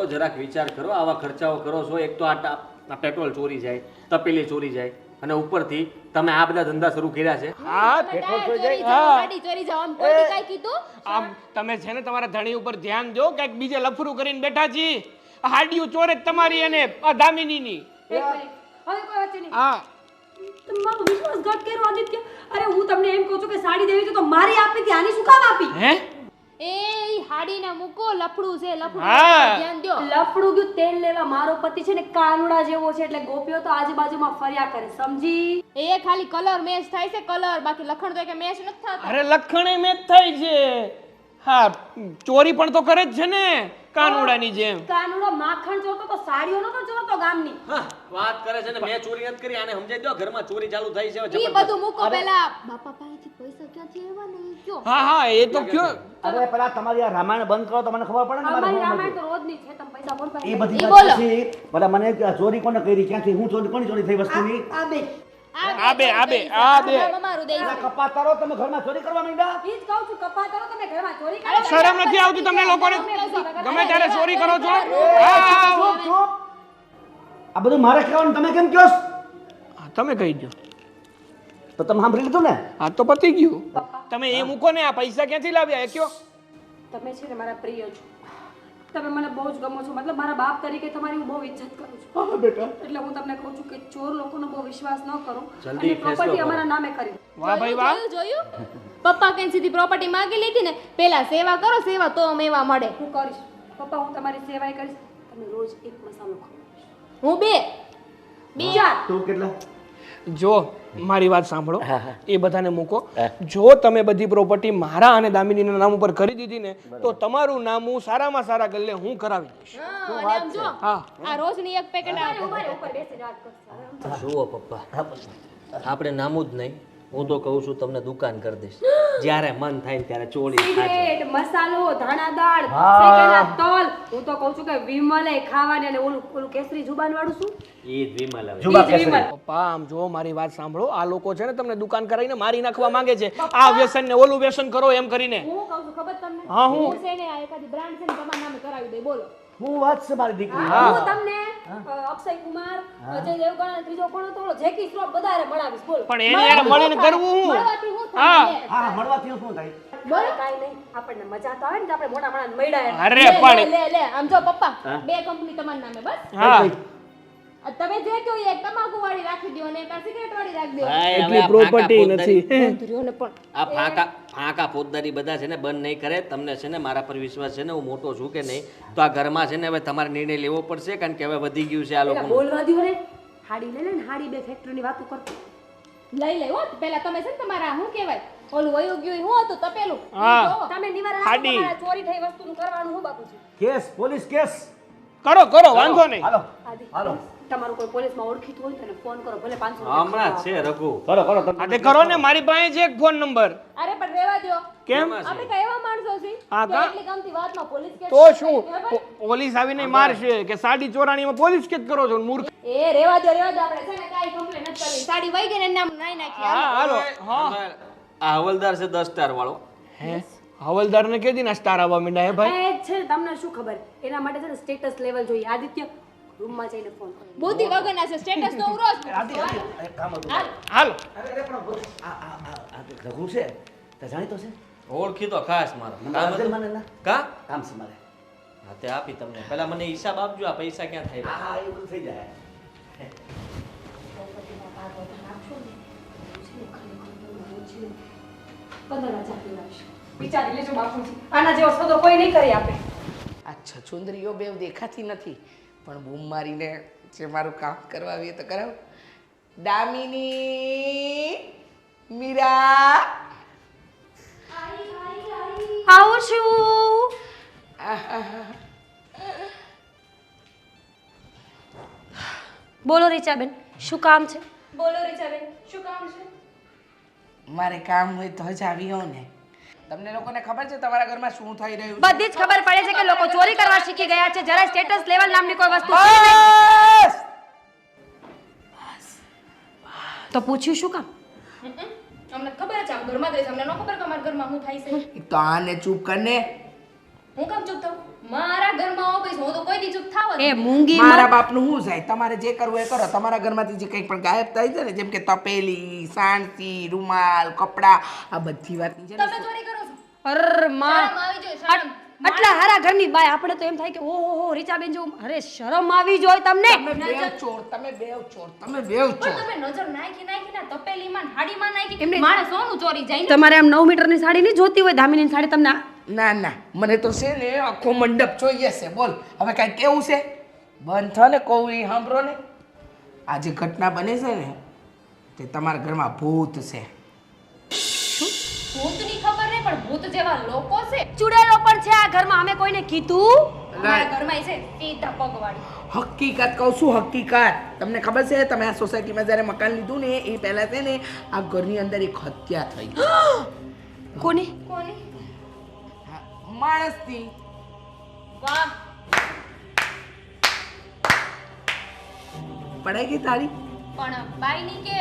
Speaker 2: જરાક વિચાર કરો. આવા ખર્ચાઓ કરો છો. એક તો આ પેટ્રોલ ચોરી જાય, તપેલી ચોરી જાય અને ઉપરથી તમે આ બધા ધંધા શરૂ કર્યા છે.
Speaker 3: હા
Speaker 4: ટાયર ચોરી જાવ, ગાડી ચોરી જાવ, આમ કોઈ કાઈ કીધું?
Speaker 3: આમ તમે છે ને તમારા ધણી ઉપર ધ્યાન દો. કંઈક બીજે લફરું કરીને બેઠા છી. આ હાડિયું ચોરે જ તમારી અને આ દામિનીની.
Speaker 5: એક મિનિટ. હવે કોઈ વચ્ચે નહીં.
Speaker 3: હા
Speaker 5: તમે મારો વિશ્વાસઘાત કર્યો આદિત્ય. અરે હું તમને એમ કહું છું કે સાડી દેવી તો મારી આપી હતી. આની શું કામ આપી?
Speaker 3: હે
Speaker 4: એ ઈ હાડીને મૂકો. લફડું છે લફડું.
Speaker 3: હા.
Speaker 4: ધ્યાન દ્યો.
Speaker 5: લફડું ગયું તેલ લેવા. મારો પતિ છે ને કાનુડા જેવો છે એટલે ગોપીઓ તો આજુબાજુમાં ફર્યા કરે. સમજી?
Speaker 4: એ ખાલી કલર મેચ થાય છે કલર. બાકી લખણ તો કે મેચ નથી થતા.
Speaker 3: અરે લખણે મેચ થાય છે. હા ચોરી પણ તો કરે જ છે ને. કાનુડાની જેમ.
Speaker 5: કાનુડો માખણ ચોરતો તો સાડીઓ નતો ચોરતો ગામની.
Speaker 2: હા, વાત કરે છે ને મેં ચોરી નથી કરી, આને સમજાઈ દો ઘરમાં ચોરી ચાલુ થઈ છે હવે
Speaker 4: ઈ
Speaker 2: જબરદસ્ત.
Speaker 4: બધું મૂકો પહેલા. બાપા પાસેથી પૈસા ક્યાંથી આવ્યા ને ઈ કયો.
Speaker 3: હા હા એ તો કયો.
Speaker 1: અરે પેલા તમારી આ રામાયણ બંધ કરો તો મને ખબર પડે ને મારે
Speaker 5: અમારી
Speaker 1: શું
Speaker 5: રામાયણ
Speaker 1: હતું.
Speaker 5: તો રોજની છે, તમે પૈસા કોણ પાસે
Speaker 1: એ બધી
Speaker 4: ઈ
Speaker 1: વાત
Speaker 4: બોલો.
Speaker 1: પછી પેલા મને કે આ ચોરી કોને કરી, ક્યાંથી હું ચોરી, કોની ચોરી થઈ વસ્તુની?
Speaker 5: આ બે
Speaker 3: આ બે
Speaker 4: અમારું દે
Speaker 1: પેલા કપાત કરો, તમે ઘરમાં ચોરી કરવા માંડ્યા?
Speaker 5: ઈ જ કહું છું, કપા કરો તમે ઘરમાં ચોરી કરો.
Speaker 3: શરમ નથી આવતી તમને લોકોને? ગમે ત્યારે ચોરી કરો છો.
Speaker 1: ચૂપ, ચૂપ. આ બધું મારે કહેવાનું, તમે કેમ કહો છો?
Speaker 3: હા, તમે કહી દો.
Speaker 1: તો તમે સાંભળી લીધું ને?
Speaker 3: આ તો પતી ગયું. તમે એ મૂકો ને, આ પૈસા ક્યાંથી લાવ્યા એ કયો.
Speaker 5: તમે છે ને મારા પ્રિય છો, તમે મને બહુ જ ગમો છો, મતલબ મારા બાપ તરીકે તમારી હું બહુ ઇજ્જત કરું છું.
Speaker 1: હા બેટા.
Speaker 5: એટલે હું તમને કહું છું કે ચોર લોકોનો બહુ વિશ્વાસ ન કરો
Speaker 2: જલ્દી
Speaker 5: અને
Speaker 2: ફેસલો
Speaker 5: પ્રોપર્ટી
Speaker 2: કરો.
Speaker 5: અમારા નામે કરી દો.
Speaker 3: વાહ ભાઈ વાહ.
Speaker 4: જોયું પપ્પા કઈ સીધી પ્રોપર્ટી માંગી લીધી ને. પેલા સેવા કરો, સેવા તો મેવા મળે.
Speaker 5: હું કરીશ પપ્પા, હું તમારી સેવાય કરીશ. તમે રોજ એક મસાલો ખાઓ.
Speaker 4: હું બે
Speaker 5: ચાર.
Speaker 1: તું કેટલા?
Speaker 3: જો મારી વાત સાંભળો,
Speaker 1: હા, હા.
Speaker 3: એ બધાને મૂકો. જો તમે બધી પ્રોપર્ટી મારા અને દામિનીના નામ ઉપર કરી દીધી ને તો તમારું નામ હું સારામાં સારા ગલ્લે હું કરાવી દઈશ.
Speaker 4: હા, અને આમ જો
Speaker 3: હા
Speaker 4: આ રોજની એક પેકેટ આવે.
Speaker 5: ઉભા ઉપર બેસી વાત કરશે.
Speaker 2: જુઓ પપ્પા, આપણે નામું જ નહીં, હું તો કહું છું તમને દુકાન કરી દઈશ. જ્યારે મન થાય ને ત્યારે ચોરી ખાજો.
Speaker 5: સિગરેટ, મસાલો, ધાણા દાળ,
Speaker 1: હા.
Speaker 5: શેકેલા તલ. હું તો કહું છું કે વિમલે ખાવાની અને ઓલું કેસરી જુબાન વાળું શું?
Speaker 2: ઈ જ વિમલ હવે.
Speaker 1: જુબા
Speaker 5: ઈ જ વિમલ.
Speaker 1: કેસરી.
Speaker 3: પપ્પા આમ જો મારી વાત સાંભળો, આ લોકો છે ને તમને દુકાન કરાવીને મારી નાખવા માંગે છે. આ વ્યસન ને ઓલું વ્યસન કરો એમ કરીને.
Speaker 5: હું કહું છું ખબર તમને?
Speaker 3: હા, હું.
Speaker 4: હું છે ને આ એકાદી બ્રાન્ડ છે ને તમારા નામે કરાવી દે. બોલો.
Speaker 1: હું વાત છે મારી દીકરી.
Speaker 5: હું તમને અક્ષય કુમાર, અજય દેવગણ અને ત્રીજો કોણ હતો ઓલો જેકી શ્રોફ બધારે મળાવીશ. બોલો.
Speaker 3: પણ એની યાર મળીને કરવું હું.
Speaker 4: મળવાથી હું
Speaker 3: હા.
Speaker 4: થાય લે.
Speaker 1: હા, મળવાથી શું થાય?
Speaker 5: બોલો કાંઈ નહીં, આપણને મજા તો આવે ને તો આપણે મોટા માણસ મળ્યા.
Speaker 3: અરે
Speaker 4: લે,
Speaker 3: પણ
Speaker 4: લે, લે. આમ જો પપ્પા બે કંપની તમારા નામે બસ.
Speaker 3: હા
Speaker 4: આ તમે જે કહો એ એક તમાકુ વાળી રાખી દો અને એક આ સિગરેટ વાળી રાખી દો.
Speaker 2: ભાઈ, હવે
Speaker 3: એટલી
Speaker 2: આ
Speaker 3: પ્રોપર્ટી
Speaker 2: ફાંકા
Speaker 3: નથી.
Speaker 4: બંધરીઓને પણ
Speaker 2: આ ફાંકા ફોજદારી બધા છે ને બંધ નહીં કરે. તમને છે ને મારા પર વિશ્વાસ છે ને, હું મોટો છું કે નહીં, તો આ ઘરમાં છે ને હવે તમારે નિર્ણય લેવો પડશે, કારણ કે હવે વધી ગયું છે આ
Speaker 5: એટલે
Speaker 2: લોકોનું.
Speaker 5: બોલવા દ્યો ને, હાડી લઈ લે ને, હાડી બે ફેક્ટરીની વાતો કરતો.
Speaker 4: લઈ લે હો. પેલા તમે છે ને તમારા શું કહેવાય ઓલું વયું ગયું શું હતું તપેલું.
Speaker 3: હા.
Speaker 4: ઈ જોવો.
Speaker 5: તમે નિવારણ આપો,
Speaker 3: હાડી.
Speaker 5: તમારા ચોરી થઈ વસ્તુનું કરવાનું હું બાપુજી.
Speaker 1: Case, police case.
Speaker 3: કરો કરો વાંધો નહીં.
Speaker 1: હાલો.
Speaker 5: આદિ,
Speaker 1: હાલો.
Speaker 5: તમારું કોઈ પોલીસમાં ઓળખીતું હોય તો એને ફોન કરો, ભલે 500
Speaker 2: હમણાં જ છે રઘુ.
Speaker 1: કરો, કરો તમે.
Speaker 3: આ તે કરો ને, મારી પાસે છે એક ફોન નંબર.
Speaker 4: અરે પણ રહેવા દો.
Speaker 3: કેમ?
Speaker 4: આપણે કઈ એવા માણસો છીએ
Speaker 3: હા,
Speaker 4: કે
Speaker 3: કા?
Speaker 4: એટલી ગમતી વાતમાં પોલીસ કેસ
Speaker 3: તો
Speaker 4: કરી
Speaker 3: શું
Speaker 4: ખબર?
Speaker 3: પોલીસ આવીને મારશે કે સાડી ચોરાણીમાં પોલીસ કેસ કરો છો મૂર્ખ?
Speaker 4: એ રહેવા દો આપણે છે ને કાઈ કમ્પ્લેન નથી કરવી. સાડી વઈ ગઈ ને એનું નામ નાઈ નાખી.
Speaker 3: હા હાલો. હા
Speaker 2: આ હવલદાર છે 10 સ્ટાર વાળો.
Speaker 3: હે હવલદારને કે દી ના સ્ટાર આવવા માંડ્યા હે ભાઈ.
Speaker 5: એ છે ને, તમને શું ખબર, એના માટે છે ને સ્ટેટસ લેવલ જોઈએ. આદિત્ય રૂમમાં જઈને ફોન કરો.
Speaker 4: બુદ્ધિ વગરના છે સ્ટેટસ તો ઉરો જ.
Speaker 1: એક કામ હતું.
Speaker 4: હાલ.
Speaker 3: હાલો.
Speaker 1: અરે, અરે, પણ આ રઘુ છે તે જાણીતો છે?
Speaker 2: ઓળખી તો ખાસ મારો.
Speaker 1: નંબર
Speaker 2: કામ
Speaker 1: આપજે
Speaker 2: હતું?
Speaker 1: મને ના.
Speaker 2: કા?
Speaker 1: કામ છે મારે.
Speaker 2: હા, તે આપી તમને. પહેલા મને હિસાબ આપજો, આ પૈસા ક્યાં થાય.
Speaker 1: હા, એ બધું થઈ જાય.
Speaker 5: પ્રોપર્ટીમાં ભાગ વધારે આપશો ને, તો છે ને ખરેખર તો છે ને 15,000 દેવાશે. વિચારી લેજો બાપુજી, આના જેવો સોદો કોઈ નહીં કરી આપે.
Speaker 6: આ છછુંદરીઓ બેવ દેખાતી નથી પણ બૂમ મારીને જે મારું કામ કરવા આવીએ તો કરાવ. દામિની, મીરા,
Speaker 5: આવું છું. બોલો રીચાબેન, શું કામ છે? બોલો રીચાબેન, શું કામ છે?
Speaker 6: મારે કામ હોય તો જ આવી હોઉં ને. તમને લોકોને ખબર છે તમારા ઘરમાં શું થઈ રહ્યું છે?
Speaker 5: બધી જ ખબર પડે છે કે લોકો ચોરી કરવા શીખી ગયા છે. જરા સ્ટેટસ લેવલ નામની કોઈ વસ્તુ છે નહીં.
Speaker 6: બસ!
Speaker 5: તો પૂછ્યું શું કામ?
Speaker 4: અમને ખબર છે આમ ઘરમાં જ રહીશ. અમને ન ખબર કે અમારા ઘરમાં શું થાય છે.
Speaker 6: એક તો આને ચૂપ કરને.
Speaker 4: હું કામ ચૂપ થાઉં? મારા ઘરમાં આવો કહીશ હું તો કોઈ દી ચૂપ થાવ જ
Speaker 5: એ
Speaker 4: નહીં.
Speaker 5: મૂંગી
Speaker 6: મારા બાપનું શું જાય? તમારે જે કરવું એ કરો. તમારા ઘરમાંથી જે કંઈ પણ ગાયબ થાય છે ને, જેમ કે તપેલી, સાણસી, રૂમાલ, કપડાં, આ બધી વાતની છે ને
Speaker 4: તમે ચોરી કરો છો.
Speaker 5: અરે માં,
Speaker 4: શરમ આવી જોઈએ શરમ.
Speaker 5: આટલા હારા ઘરની બાય આપણે તો એમ થાય કે ઓહો રીચાબેન જેવું. અરે શરમ આવી જોઈએ તમને.
Speaker 6: તમે બેવ ચોર, તમે બેવ ચોર, તમે બેવ ચોર.
Speaker 4: પણ તમે નજર નાખી ને તપેલીમાં ને હાડીમાં નાખી
Speaker 5: એમને-
Speaker 4: માણસ સોનું ચોરી જાય ને.
Speaker 5: તમારે આમ 9 મીટરની સાડી નહીં જોતી હોય, દામિનીની સાડી તમને
Speaker 6: ના ના, મને તો છે ને આખો મંડપ જોઈએ છે. બોલ હવે કાંઈ કેવું છે? બંધ થા ને કહું એ સાંભળો ને. આ જે ઘટના બને છે ને તે તમારા ઘરમાં ભૂત છે.
Speaker 4: ભૂતની ખબર નહીં પણ ભૂત જેવા લોકો છે.
Speaker 5: ચુડેલો પણ છે આ ઘરમાં. અમે કોઈને કીધું
Speaker 4: મારા ઘરમાં છે સીધા પગવાળી.
Speaker 6: હકીકત કહું છું, હકીકત. તમને ખબર છે તમે આ સોસાયટીમાં જ્યારે મકાન લીધું ને એ પહેલા છે ને આ ઘરની અંદર એક હત્યા થઈ.
Speaker 5: કોની?
Speaker 4: કોની?
Speaker 6: હા, માણસની.
Speaker 4: વાહ,
Speaker 6: પડાઈ ગઈ તારી
Speaker 4: પણ બાઈની કે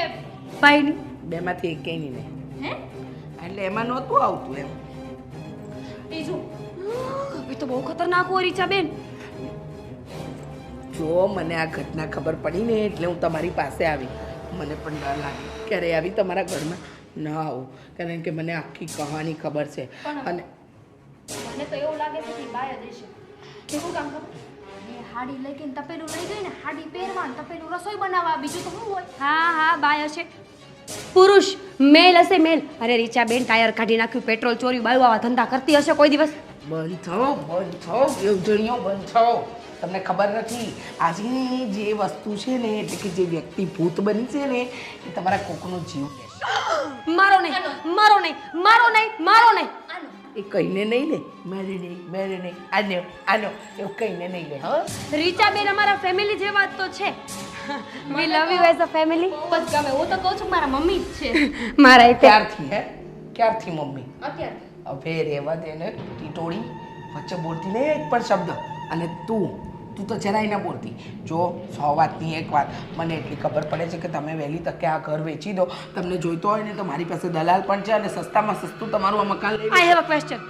Speaker 5: ભાઈની.
Speaker 6: બેમાંથી એકેયની ને
Speaker 4: હે
Speaker 6: એટલે એમાં નહોતું આવતું એમ.
Speaker 4: બીજું
Speaker 5: એ તો બહુ ખતરનાક હોય રીચાબેન.
Speaker 6: જો મને આ ઘટના ખબર પડી ને એટલે હું તમારી પાસે આવી. મને પણ ડર લાગે ક્યારે આવી તમારા ઘરમાં ના આવું, કારણ કે મને આખી કહાની ખબર છે. અને
Speaker 4: મને તો એવું લાગે છે કે બાય જ હશે. કેવું કામ ખબર? એ હાડી લઈ ગઈ ને તપેલું લઈ ગઈ ને હાડી પહેરવા ને તપેલું રસોઈ બનાવવા, બીજું તો શું હોય?
Speaker 5: હા હા બાય હશે. પુરુષ મેલ હશે મેલ. અરે રીચાબેન ટાયર કાઢી નાખ્યું, પેટ્રોલ ચોરી બાયું આવા ધંધા કરતી હશે કોઈ દિવસ.
Speaker 6: બંધ થાઓ, બેવજણીઓ બંધ થાઓ. તમને ખબર નથી આજની જે વસ્તુ છે ને એટલે કે જે વ્યક્તિ ભૂત બની છે ને એ તમારા કોકનો જીવ લેશે.
Speaker 5: મારો નહીં, મારો નહીં, મારો નહીં, મારો નહીં.
Speaker 6: એ કહીને નહીં લે, મારે નહીં, આનો એવું કહીને નહીં લે. હા
Speaker 5: રીચાબેન અમારા ફેમિલી જેવા જ તો છે. We love you as a family.
Speaker 4: બસ ગમે. હું તો કહું છું મારા મમ્મી જ છે.
Speaker 5: મારા એ
Speaker 6: ક્યારથી હે ક્યારથી મમ્મી?
Speaker 4: અત્યારે
Speaker 6: હવે રહેવા દે ને ટીટોળી, વચ્ચે બોલતી નહીં એક પણ શબ્દ. અને તું તો જરાય ના બોલતી. જો 100 વાતની એક વાત, મને એટલી ખબર પડે છે કે તમે વહેલી તકે આ ઘર વેચી દો. તમને જોઈતો હોય ને તો મારી પાસે દલાલ પણ છે અને સસ્તામાં સસ્તું તમારું આ મકાન લઈ.
Speaker 5: I have a question.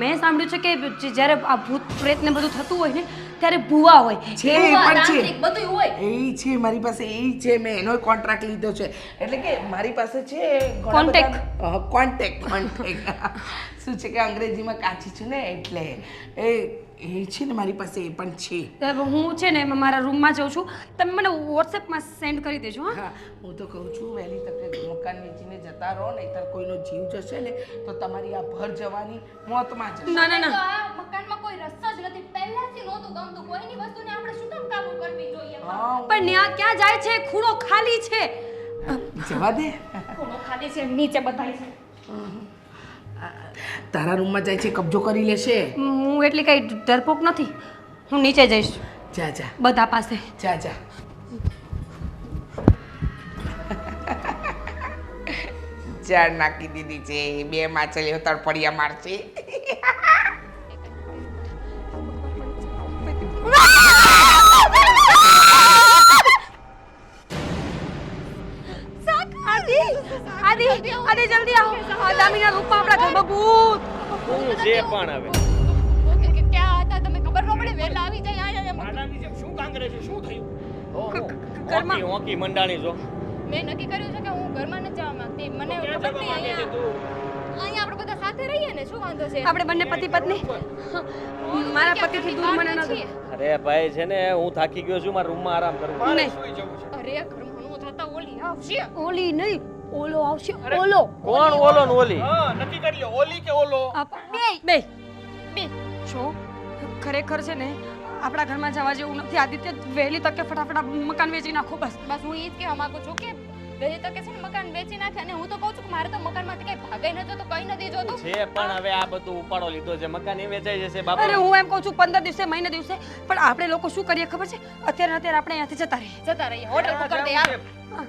Speaker 5: મેં સાંભળ્યું છે કે જ્યારે આ ભૂત પ્રેત ને બધું થતું હોય ને ત્યારે ભૂવા હોય.
Speaker 6: છે એ પણ છે,
Speaker 4: તાંત્રિક બધું હોય.
Speaker 6: એ છે મારી પાસે, એ છે. મેં એનો કોન્ટ્રાક્ટ લીધો છે એટલે કે મારી પાસે છે કોન્ટેક્ટ. શું છે કે અંગ્રેજીમાં કાચી છું ને એટલે એ છે ને મારી પાસે એ પણ છે.
Speaker 5: હું છે ને મારા રૂમમાં જાઉં છું, તમે મને વોટ્સએપમાં સેન્ડ કરી દેજો. હા
Speaker 6: હા હું તો કહું છું વહેલી તકે મકાન વેચીને જતા રહો, નહીંતર કોઈનો જીવ જશે ને તો તમારી આ ભર જવાની મોતમાં જશે.
Speaker 5: ના ના
Speaker 4: તો
Speaker 5: ના,
Speaker 4: આ મકાનમાં કોઈ રસ્તો જ નથી. પહેલાથી નહોતું ગમતું. કોઈની વસ્તુને આપણે શું કામ કાબુ કરવી જોઈએ?
Speaker 6: હા
Speaker 5: પણ ત્યાં ક્યાં જાય છે? ખૂણો ખાલી છે.
Speaker 6: જવા દે.
Speaker 4: ખૂણો ખાલી છે, નીચે બતાવી છે.
Speaker 6: તારા રૂમમાં જાય છે કબજો કરી લેશે.
Speaker 5: હું એટલી કઈ ડરપોક નથી. હું નીચે જઈશ
Speaker 6: જા
Speaker 5: બધા પાસે.
Speaker 6: જા ચાર નાખી દીધી છે, 2 માછલીઓ તડપડિયા મારશે.
Speaker 5: આદિ જલ્દી આવો. આ દામિના રૂપમાં આપણા ઘરમાં ભૂત.
Speaker 2: હું જે પણ હવે
Speaker 4: ક્યાં હતા તમે? ખબર ન પડે. વહેલા આવી જાય.
Speaker 3: આનાની જેમ શું કાંગરે છે? શું થયું?
Speaker 5: ઘરમાં
Speaker 2: ઓકી મંડાણી જો.
Speaker 4: મેં નક્કી કર્યું છે કે હું ઘરમાં નથી જવા માંગતી. મને
Speaker 3: ક્યાં
Speaker 4: ખબર
Speaker 3: જવા
Speaker 4: નહીં.
Speaker 3: માંગે છે તું?
Speaker 4: અહીંયા આપણે બધા સાથે રહીએ ને, શું વાંધો છે?
Speaker 5: આપણે બંને પતિ પત્ની. મારા પતિથી દૂર મને ન ગમે.
Speaker 2: અરે ભાઈ છે ને હું થાકી ગયો છું, મારા રૂમમાં આરામ કરું.
Speaker 3: મારે
Speaker 5: નહીં.
Speaker 3: સુઈ જવું છે.
Speaker 4: અરે ઘરમાં નો થતા ઓલી આવશે.
Speaker 5: ઓલી નહીં, ઓલો આવશે. ઓલો
Speaker 2: કોણ ઓલો ને ઓલી?
Speaker 3: હા નક્કી કરી લ્યો, ઓલી કે ઓલો?
Speaker 5: બે
Speaker 4: બે
Speaker 5: જો ખરેખર છે ને આપણા ઘરમાં જવા જેવું નથી. આદિત્ય વહેલી તકે ફટાફટ આ મકાન વેચી નાખો બસ.
Speaker 4: બસ હું એ જ કહેવા માંગુ છું કે વહેલી તકે છે ને મકાન વેચી નાખે. અને હું તો કહું છું કે મારે તો મકાનમાંથી કઈ ભાગાઈ નતો તો કઈ નથી જોતું.
Speaker 2: છે પણ હવે આ બધું ઉપાડો લીધો છે, મકાન એ વેચાઈ જશે બાપા.
Speaker 5: અરે હું એમ કહું છું 15 દિવસે મહિને દિવસે, પણ આપણે લોકો શું કરીએ ખબર છે? અત્યારે આપણે અહીંયાથી જતા રહીએ.
Speaker 4: જતા રહીએ. હોટલ બુક કરી દે યાર.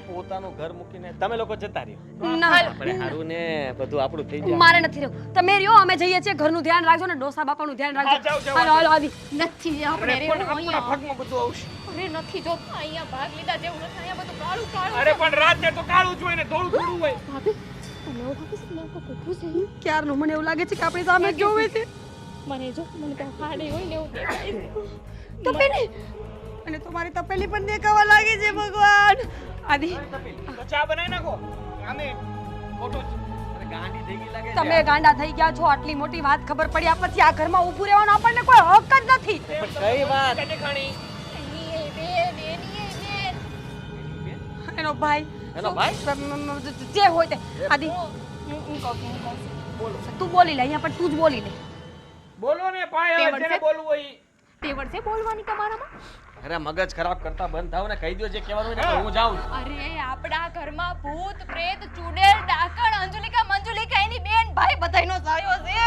Speaker 2: પોતાનું ઘર મૂકીને તમે લોકો જતા રહ્યો.
Speaker 5: ના
Speaker 2: આપણે હારું ને બધું આપણું થઈ જાય.
Speaker 5: મારે નથી રહેવું. તમે રહ્યો, અમે જઈએ છીએ. ઘરનું ધ્યાન રાખજો ને ડોસા બાપાનું ધ્યાન
Speaker 3: હા,
Speaker 5: રાખજો.
Speaker 3: જાઓ, જાઓ,
Speaker 5: હાલો હાલો આદિ.
Speaker 4: નથી આપણે
Speaker 3: અરે
Speaker 4: રહેવું
Speaker 3: પણ આપણા
Speaker 4: અહીંયા.
Speaker 3: ભાગમાં બધું આવશે.
Speaker 4: અરે નથી જોતું. અહીંયા ભાગ લીધા જેવું નથી. અહીંયા બધું કાળું કાળું.
Speaker 3: અરે પણ રાતે તો કાળું જ હોય ને થોડું થોડું હોય.
Speaker 4: ભાભી તમે એવું ભાભી શું લોકો કૂકું છે?
Speaker 5: ક્યારનું મને એવું લાગે છે કે આપણી સામે જોવે છે.
Speaker 4: મને જો મને કાંઈ ફાડે હોય ને એવું દેખાય છે.
Speaker 5: તપેલી અને તમારી તપેલી પણ દેખાવા લાગી છે ભગવાન. આદિ
Speaker 3: તો ચા બનાવી નાખો. આમે ખોટું જ.
Speaker 2: અરે ગાંડી થઈ ગઈ લાગે છે.
Speaker 5: તમે ગાંડા થઈ ગયા છો. આટલી મોટી વાત ખબર પડ્યા પછી આ ઘરમાં ઊભું રહેવાનો આપણને કોઈ હક જ નથી.
Speaker 2: પણ કઈ વાત?
Speaker 3: કને ખાણી?
Speaker 4: એની એ બેન, એની એ બેન.
Speaker 5: એનો ભાઈ
Speaker 2: એનો ભાઈ?
Speaker 5: જે હોય તે. આદિ
Speaker 4: હું કહું છું.
Speaker 5: તું બોલી લે અહીંયા, પણ તું જ બોલી લે.
Speaker 3: બોલો ને ભાઈ, હવે જેને બોલવું હોય ઈ.
Speaker 4: તેવડ છે બોલવાની તમારામાં?
Speaker 2: અરે મગજ ખરાબ કરતા બંધ થાવ ને, કહી દો જે કહેવાનું હોય ને હું જાઉં છું.
Speaker 4: અરે આપણા ઘરમાં ભૂત પ્રેત ચુડેલ ડાકણ અંજલિકા મંજુલિકા એની બેન ભાઈ બધાયનો સાયો છે.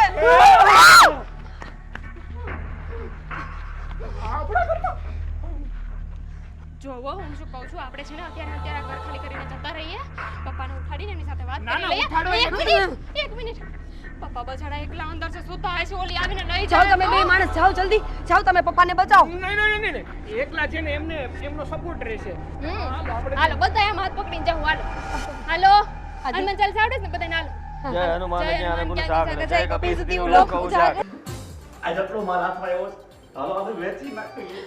Speaker 4: જોવો હું શું કહું છું આપણે છે ને અત્યારે ઘર ખાલી કરીને જતા રહીએ પપ્પાને ઉઠાડીને એમની સાથે વાત
Speaker 3: ના,
Speaker 4: કરી
Speaker 3: ના,
Speaker 4: લઈએ
Speaker 3: ઉઠાડો
Speaker 4: એક
Speaker 3: એટલે
Speaker 4: મિનિટ એક મિનિટ પપ્પા બચાડા એકલા અંદર છે સુતા હશે ઓલી આવીને નહીં
Speaker 5: જાઓ
Speaker 4: જાય
Speaker 5: તમે બે માણસ જાઓ જલ્દી જાઓ તમે પપ્પાને બચાવો
Speaker 3: નહીં. એકલા છે ને એમને એમનો સપોર્ટ રહેશે.
Speaker 4: હાલો બધા એમ હાથ પકડીને જાઓ હાલો હનુમાન ચાલીસા આવડે છે ને બધાને હાલો
Speaker 2: જય હનુમાન જ્ઞાન ગુણ સાગર જય કપીસ
Speaker 4: કપીસ
Speaker 2: તીવ
Speaker 4: લોક
Speaker 2: લોક
Speaker 4: ઉજાગર.
Speaker 2: ઉજાગર
Speaker 1: આ જેટલો માલ હાથમાં આવ્યો છે, હાલો આપણે વેચી નાખીએ.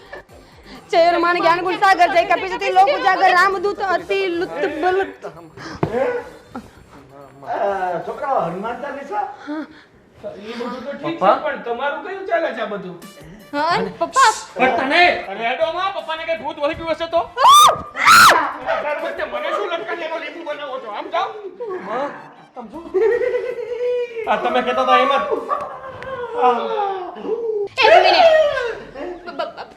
Speaker 5: જય હનુમાન જ્ઞાન ગુણ સાગર જય કપીસતી લોક ઉજાગર રામદૂત અતિ લુત બલુત
Speaker 1: છોકરાઓ હનુમાન ચાલીસા
Speaker 3: એ બધું તો ઠીક છે પણ તમારું કયું ચાલે છે આ બધું?
Speaker 4: હા પપ્પા
Speaker 3: પણ તને રેડોમાં પપ્પાને કઈ ભૂત વહી ગયું હશે તો તાર વચ્ચે મને શું લટકાને એનો લીંબુ બનાવો છો? આમ જાઓ. આ તમે કહેતા હતા એમ જ.
Speaker 4: એક મિનિટ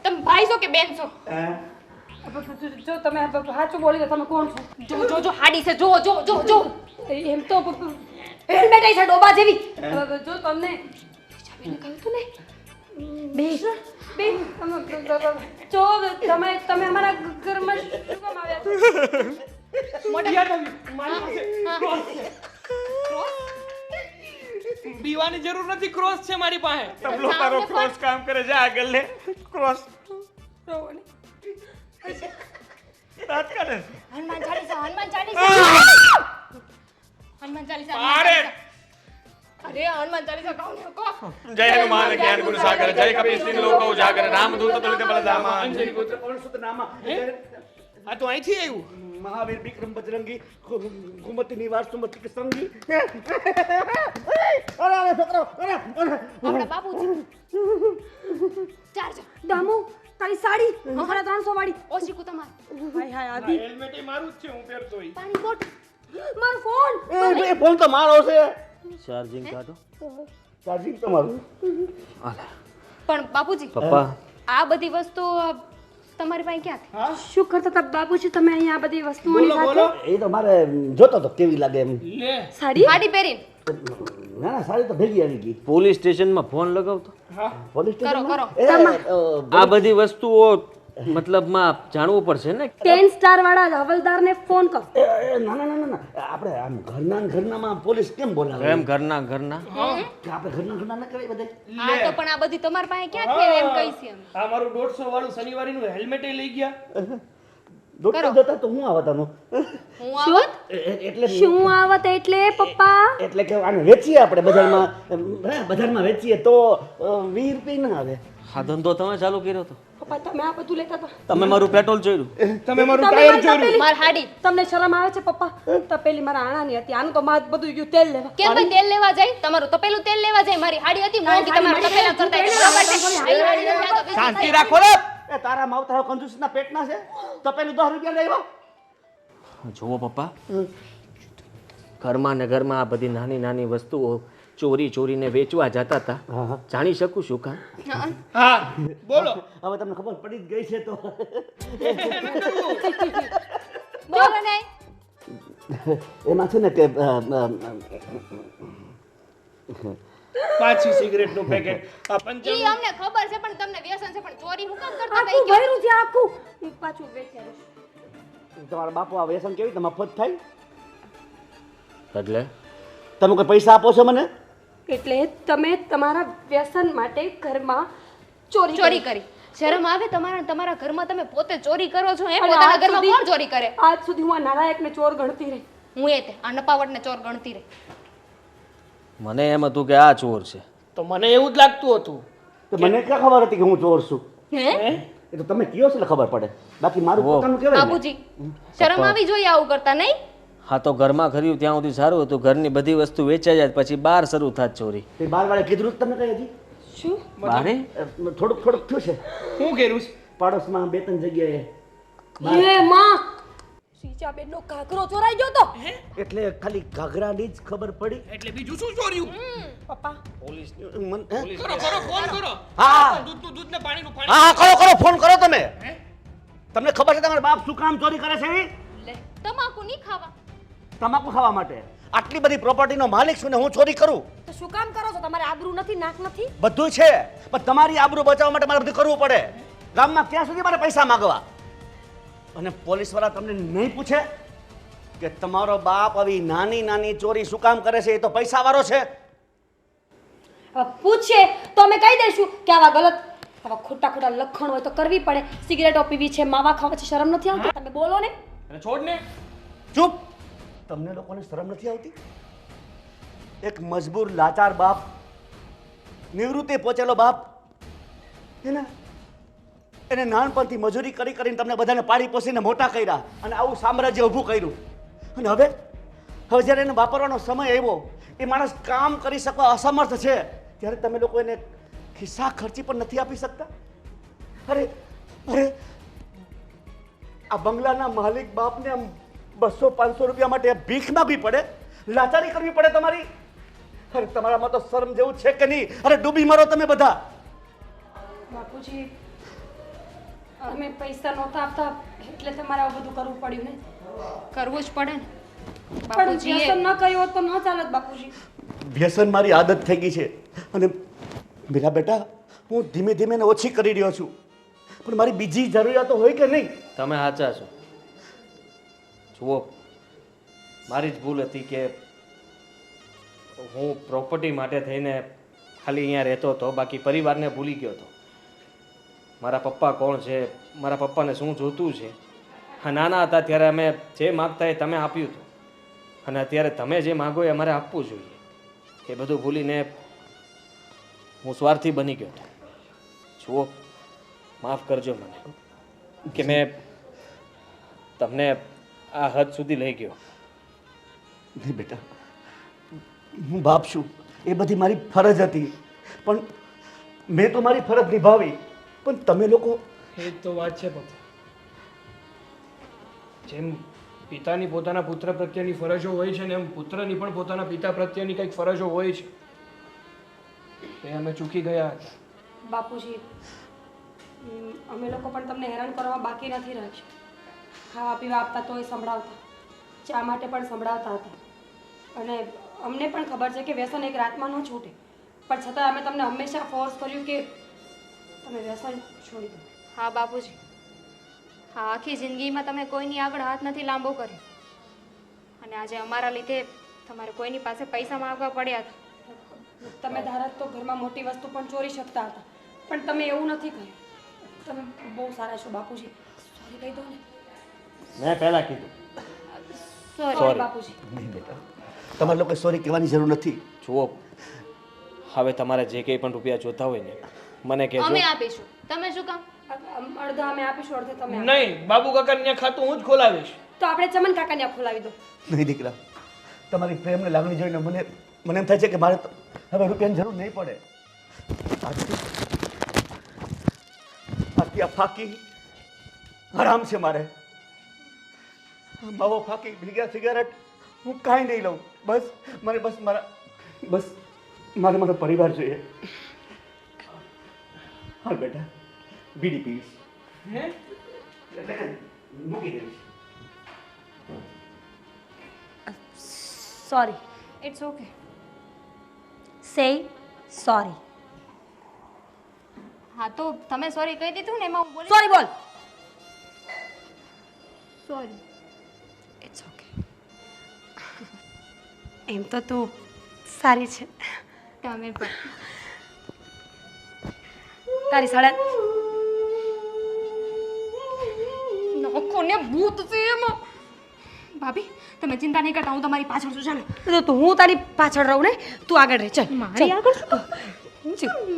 Speaker 4: તમે ભાઈ છો કે બેન છો
Speaker 5: જો તમે સાચું બોલી તો તમે કોણ છો
Speaker 4: જો જો જો હાડી છે જો જો જો જો
Speaker 5: એમ તો હેલ્મેટ છે ડોબા જેવી જો તમને ચાબીને કહ્યું તું ને બે બે જો તમે અમારા ઘરમાં શું કામ આવ્યા
Speaker 3: યાદ આવ્યું. મારી પાસે બીવાની જરૂર નથી, ક્રોસ છે મારી પાસે. તબલો મારો ક્રોસ કામ કરે છે. આગળ લે ક્રોસ. રાત કાઢે.
Speaker 4: હનુમાન ચાલીસા હનુમાન ચાલીસા
Speaker 3: અરે
Speaker 4: અરે હનુમાન ચાલીસા કહો ને કહો
Speaker 2: જય હનુમાન જ્ઞાન ગુણ સાગર જય કપીસ તીવ લોક ઉજાગર રામદૂત તુલિત બલધામા
Speaker 3: અંજની પુત્ર.
Speaker 1: નામા
Speaker 3: આ તો અહીંથી આવ્યું.
Speaker 1: મહાવીર વિક્રમ બજરંગી ઘુમતી નિવાસ સુમતિ કે સંગી અરે છોકરાઓ અરે
Speaker 4: આપણા બાપુજી ચારજો
Speaker 5: દામુ તારી સાડી 350 વાળી
Speaker 4: ઓશીકુ તમાર
Speaker 5: હાય હાય આદિ
Speaker 3: હેલ્મેટ એ મારું જ છે, હું પહેરતો હોય.
Speaker 4: પાણી બોટ
Speaker 5: મારો ફોન
Speaker 1: એ ફોન તો મારો છે.
Speaker 2: ચાર્જિંગ કાઢો
Speaker 1: ચાર્જિંગ તમારું.
Speaker 4: પણ બાપુજી
Speaker 2: પપ્પા
Speaker 4: આ બધી વસ્તુ તમારી પાસે ક્યાંથી
Speaker 5: શું કરતા હતા બાબુજી તમે અહીંયા આ બધી વસ્તુઓની
Speaker 3: બોલો
Speaker 5: સાથે
Speaker 3: બોલો.
Speaker 1: એ તો મારે જોતો તો કેવી લાગે એમ.
Speaker 3: લે
Speaker 5: સાડી
Speaker 4: સાડી પહેરીને
Speaker 1: ના ના સારી તો ભેગી આવી ગઈ.
Speaker 2: પોલીસ સ્ટેશનમાં ફોન લગાવતો
Speaker 1: પોલીસ
Speaker 4: કરો કરો
Speaker 2: આ બધી વસ્તુઓ મતલબમાં જાણવું પડશે ને
Speaker 5: 10 સ્ટાર વાળા હવલદારને ફોન કરો
Speaker 1: ના ના ના ના આપણે આમ ઘરના ને ઘરનામાં પોલીસ કેમ બોલાવે
Speaker 2: એમ ઘરના ઘરના
Speaker 1: કે આપણે ઘરના ના કરાય બધે.
Speaker 4: આ તો પણ આ બધી તમારી પાસે ક્યાંથી આવે એમ કહી છે એમ
Speaker 3: આ મારું 150 વાળું શનિવારીનું હેલ્મેટ લઈ ગયા.
Speaker 1: દોડતા જતા તો હું આવતાનો
Speaker 4: હું આવત
Speaker 1: એટલે
Speaker 5: શું આવત એટલે પપ્પા
Speaker 1: એટલે કે આને વેચીએ આપણે બજારમાં વેચીએ તો 20 રૂપિયા ના આવે.
Speaker 2: આ ધંધો તમે ચાલુ કર્યો હતો
Speaker 5: પપ્પા તમે આ બધું લેતા હતા
Speaker 2: તમે મારું પેટ્રોલ જોયું
Speaker 3: તમે મારું
Speaker 5: તમે
Speaker 3: ટાયર
Speaker 5: મારી
Speaker 3: જોયું.
Speaker 5: તપેલી-
Speaker 4: માર હાડી
Speaker 5: તમને શરમ આવે છે પપ્પા તપેલી મારા આણાની હતી આનું તો માર બધું ગયું તેલ લેવા
Speaker 4: કેમ ભાઈ તેલ લેવા જાય તમારું તપેલું તેલ લેવા જાય મારી હાડી હતી મોંઘી તમારું તપેલા કરતા એટલે બરાબર છે આવી હાડી નથી આ તો બીજી
Speaker 1: શાંતિ
Speaker 4: છે.
Speaker 1: રાખો રે એ તારા માવતરા કંજૂસના પેટના છે તો પેલું 10 રૂપિયા લેવા.
Speaker 2: જુઓ પપ્પા ઘરમાં ને ઘરમાં આ બધી નાની નાની વસ્તુઓ ચોરી ચોરીને વેચવા જતા હતા જાણી શકું શું કામ
Speaker 3: હા બોલો.
Speaker 1: હવે તમને ખબર પડી જ ગઈ છે તો
Speaker 4: બોલો નહીં
Speaker 1: એમાં છે ને કે
Speaker 3: પાછી સિગરેટ નું પેકેટ. આ
Speaker 4: ઈ
Speaker 3: પંચાણું
Speaker 4: અમને ખબર છે પણ તમને વ્યસન છે પણ ચોરી હું કામ કરતા
Speaker 5: આખું
Speaker 4: હતા
Speaker 5: ભર્યું છે આખું હું પાછું વેચ્યા
Speaker 1: તમારા બાપુ આ વ્યસન કેવી રીતે મફત થાય?
Speaker 2: એટલે
Speaker 1: તમે કોઈ પૈસા આપો છો મને?
Speaker 5: એટલે તમે તમારા વ્યસન માટે ઘરમાં ચોરી
Speaker 4: ચોરી કરી શરમ આવે તમારા ઘરમાં તમે પોતે ચોરી કરો છો એ
Speaker 5: અને
Speaker 4: પોતાના
Speaker 5: આજ
Speaker 4: ઘરમાં
Speaker 5: સુધી-
Speaker 4: કોણ ચોરી કરે
Speaker 5: આજ સુધી હું આ નાલાયકને ચોર ગણતી રહી
Speaker 4: હું એ તે આ નપાવટને ચોર ગણતી રહી
Speaker 2: મને એમ હતું કે આ ચોર છે
Speaker 3: તો મને એવું જ લાગતું હતું.
Speaker 1: તો મને ક્યાં ખબર હતી કે હું ચોર છું?
Speaker 4: હે
Speaker 1: એ તો તમે કયો છો એટલે ખબર પડે. બાકી મારું પોતાનું કહેવાય ને.
Speaker 4: બાબુજી શરમ આવી જોઈએ આવું કરતા નહીં
Speaker 2: હા તો ઘરમાં ખર્યું ત્યાં સુધી સારું હતું ઘરની બધી વસ્તુ વેચાઈ જાય પછી બહાર શરૂ થાત ચોરી
Speaker 1: તે બાર વાળે કીધું જ તમને કઈ હજી
Speaker 5: શું
Speaker 2: બારે
Speaker 1: થોડુંક થયું છે
Speaker 3: શું કર્યું છે?
Speaker 1: પાડોશમાં 2-3 જગ્યાએ.
Speaker 5: હે માં સીચાબેનનો ઘાઘરો ચોરાઈ ગયો તો
Speaker 1: એટલે ખાલી ઘાઘરાની જ ખબર પડી.
Speaker 3: એટલે બીજું શું ચોર્યું?
Speaker 5: પપ્પા
Speaker 1: હે?
Speaker 3: કરો કરો ફોન કરો.
Speaker 1: હા
Speaker 3: દૂધનું દૂધ ને પાણીનું પાણી.
Speaker 1: હા કરો કરો ફોન કરો તમે. તમને ખબર છે તમારા બાપ શું કામ ચોરી કરે છે?
Speaker 4: લે તમાકુ નહીં ખાવા
Speaker 1: તમાકુ ખાવા માટે. આટલી બધી પ્રોપર્ટીનો માલિક છું ને હું ચોરી કરું?
Speaker 5: તો શું કામ કરો છો તમારે આબરૂ નથી નાક નથી
Speaker 1: બધું છે પણ તમારી આબરૂ બચાવવા માટે મારે બધું કરવું પડે. ગામમાં ક્યાં સુધી મારે પૈસા માંગવા? અને પોલીસવાળા તમને નહીં પૂછે કે તમારો બાપ આવી નાની નાની ચોરી શું કામ કરે છે? એ તો પૈસાવાળો છે.
Speaker 5: હવે પૂછે તો અમે કહી દઈશું કે આવા ગલત આવા ખોટા ખોટા લખણ હોય તો કરવી પડે. સિગરેટો પીવી છે, માવા ખાવા છે, શરમ નથી આવતી? તમે બોલો ને.
Speaker 3: અને છોડ ને.
Speaker 1: ચૂપ. તમને લોકોને શરમ નથી આવતી? એક મજબૂર લાચાર બાપ, નિવૃત્તિ પહોંચેલો બાપ, એને નાનપણથી મજૂરી કરી કરીને તમને બધાને પાડી પોસીને મોટા કર્યા અને આવું સામ્રાજ્ય ઊભું કર્યું. અને હવે જ્યારે એને વાપરવાનો સમય આવ્યો, એ માણસ કામ કરી શકવા અસમર્થ છે, ત્યારે તમે લોકો એને ખિસ્સા ખર્ચી પણ નથી આપી શકતા? અરે અરે આ બંગલાના માલિક બાપને આમ 200-500 રૂપિયા માટે ભીખ માગવી પડે, લાચારી કરવી પડે તમારી? અરે તમારામાં તો શરમ જેવું છે કે નહીં? અરે ડૂબી મરો તમે બધા.
Speaker 5: બાપુજી, અમે પૈસા નહોતા આપતા એટલે તમારે આવું બધું કરવું પડ્યું ને.
Speaker 4: કરવું જ પડે ને
Speaker 5: પણ
Speaker 4: બાપુજી.
Speaker 5: વ્યસન ન કર્યું હોત તો ન ચાલત બાપુજી.
Speaker 1: વ્યસન મારી આદત થઈ ગઈ છે અને મેરા બેટા હું ધીમે ધીમે એને ઓછી કરી રહ્યો છું, પણ મારી બીજી જરૂરિયાતો હોય કે નહીં?
Speaker 2: તમે સાચા છો. જુઓ, મારી જ ભૂલ હતી કે હું પ્રોપર્ટી માટે થઈને ખાલી અહીંયા રહેતો હતો, બાકી પરિવારને ભૂલી ગયો હતો. મારા પપ્પા કોણ છે, મારા પપ્પાને શું જોતું છે. હા, નાના હતા ત્યારે અમે જે માગતા એ તમે આપ્યું હતું, અને અત્યારે તમે જે માગો એ અમારે આપવું જોઈએ. એ બધું ભૂલીને હું સ્વાર્થી બની ગયો હતો. જુઓ, માફ કરજો મને કે મેં તમને આ હદ સુધી લઈ ગયો.
Speaker 1: નહીં બેટા, હું બાપ છું, એ બધી મારી ફરજ હતી, પણ મેં તો મારી ફરજ નિભાવી. પણ તમે લોકો
Speaker 3: એ જ તો વાત છે પપ્પા. જેમ પિતાની પોતાના પુત્ર પ્રત્યેની ફરજો હોય છે ને એમ પુત્રની પણ પોતાના પિતા પ્રત્યેની કંઈક ફરજો હોય છે. એ અમે ચૂકી ગયા હતા.
Speaker 5: બાપુજી, અમે લોકો પણ તમને હેરાન કરવામાં બાકી નથી રાખ્યું. ખાવા પીવા આપતા તોય સંભળાવતા, ચા માટે પણ સંભળાવતા હતા. અને અમને પણ ખબર છે કે વ્યસન એક રાતમાં ન છૂટે, પણ છતાં અમે તમને હંમેશા ફોર્સ કર્યું કે તમે વ્યસન છોડી દો.
Speaker 4: હા બાપુજી, હા, આખી જિંદગીમાં તમે કોઈની આગળ હાથ નથી લાંબો કર્યો, અને આજે અમારા લીધે તમારે કોઈની પાસે પૈસા માંગવા પડ્યા હતા.
Speaker 5: તમે ધારત તો ઘરમાં મોટી વસ્તુ પણ ચોરી શકતા હતા, પણ તમે એવું નથી કર્યું. તમે બહુ સારા છો બાપુજી. સોરી કહી દો ને.
Speaker 2: મેં પહેલાં કીધું.
Speaker 5: સોરી બાપુજી.
Speaker 1: નહીં બેટા, તમારે લોકો સોરી કહેવાની જરૂર નથી.
Speaker 2: જુઓ, હવે તમારે જે કંઈ પણ રૂપિયા જોતા હોય ને મને કહેજો.
Speaker 4: અમે આપીશું, તમે શું કામ?
Speaker 5: અડધા અમે આપીશું, અડધા તમે આપો.
Speaker 3: નહીં, બાબુ કાકાને ત્યાં ખાતું હું જ ખોલાવીશ.
Speaker 5: તો આપણે ચમન કાકાને આ ખોલાવી દો.
Speaker 1: નહીં દીકરા, તમારી પ્રેમને લાગણી જોઈને મને એમ થાય છે કે મારે તો હવે રૂપિયાની જરૂર નહીં પડે. આજથી આ ફાકી આરામ છે મારે. માવો ફાકી ભીગા સિગારેટ હું કાંઈ નહીં લઉં. બસ મારે મારો પરિવાર જોઈએ. હા બેટા, બીડી પીવીશ.
Speaker 3: હે?
Speaker 1: મૂકી દઈશ.
Speaker 5: Sorry.
Speaker 4: It's okay.
Speaker 5: Say sorry.
Speaker 4: હા, તો તમે સોરી કહી દીધું ને, એમાં હું બોલી.
Speaker 5: સોરી બોલ.
Speaker 4: સોરી.
Speaker 5: It's okay. એમ તો તું સારી છે.
Speaker 4: તમે પણ.
Speaker 5: તારી સાડા
Speaker 4: નોખોને ભૂત છે એમાં. ભાભી, તમે ચિંતા નહીં કરતા, હું તમારી પાછળ છું. ચાલો.
Speaker 5: તો હું તારી પાછળ રહું ને, તું આગળ રહે. ચાલ
Speaker 4: મારી આગળ શું?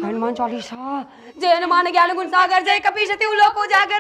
Speaker 5: હનુમાન ચાલીસા જય હનુમાન જ્ઞાન ગુણ સાગર જય કપીશ તિહુ લોકો જાગર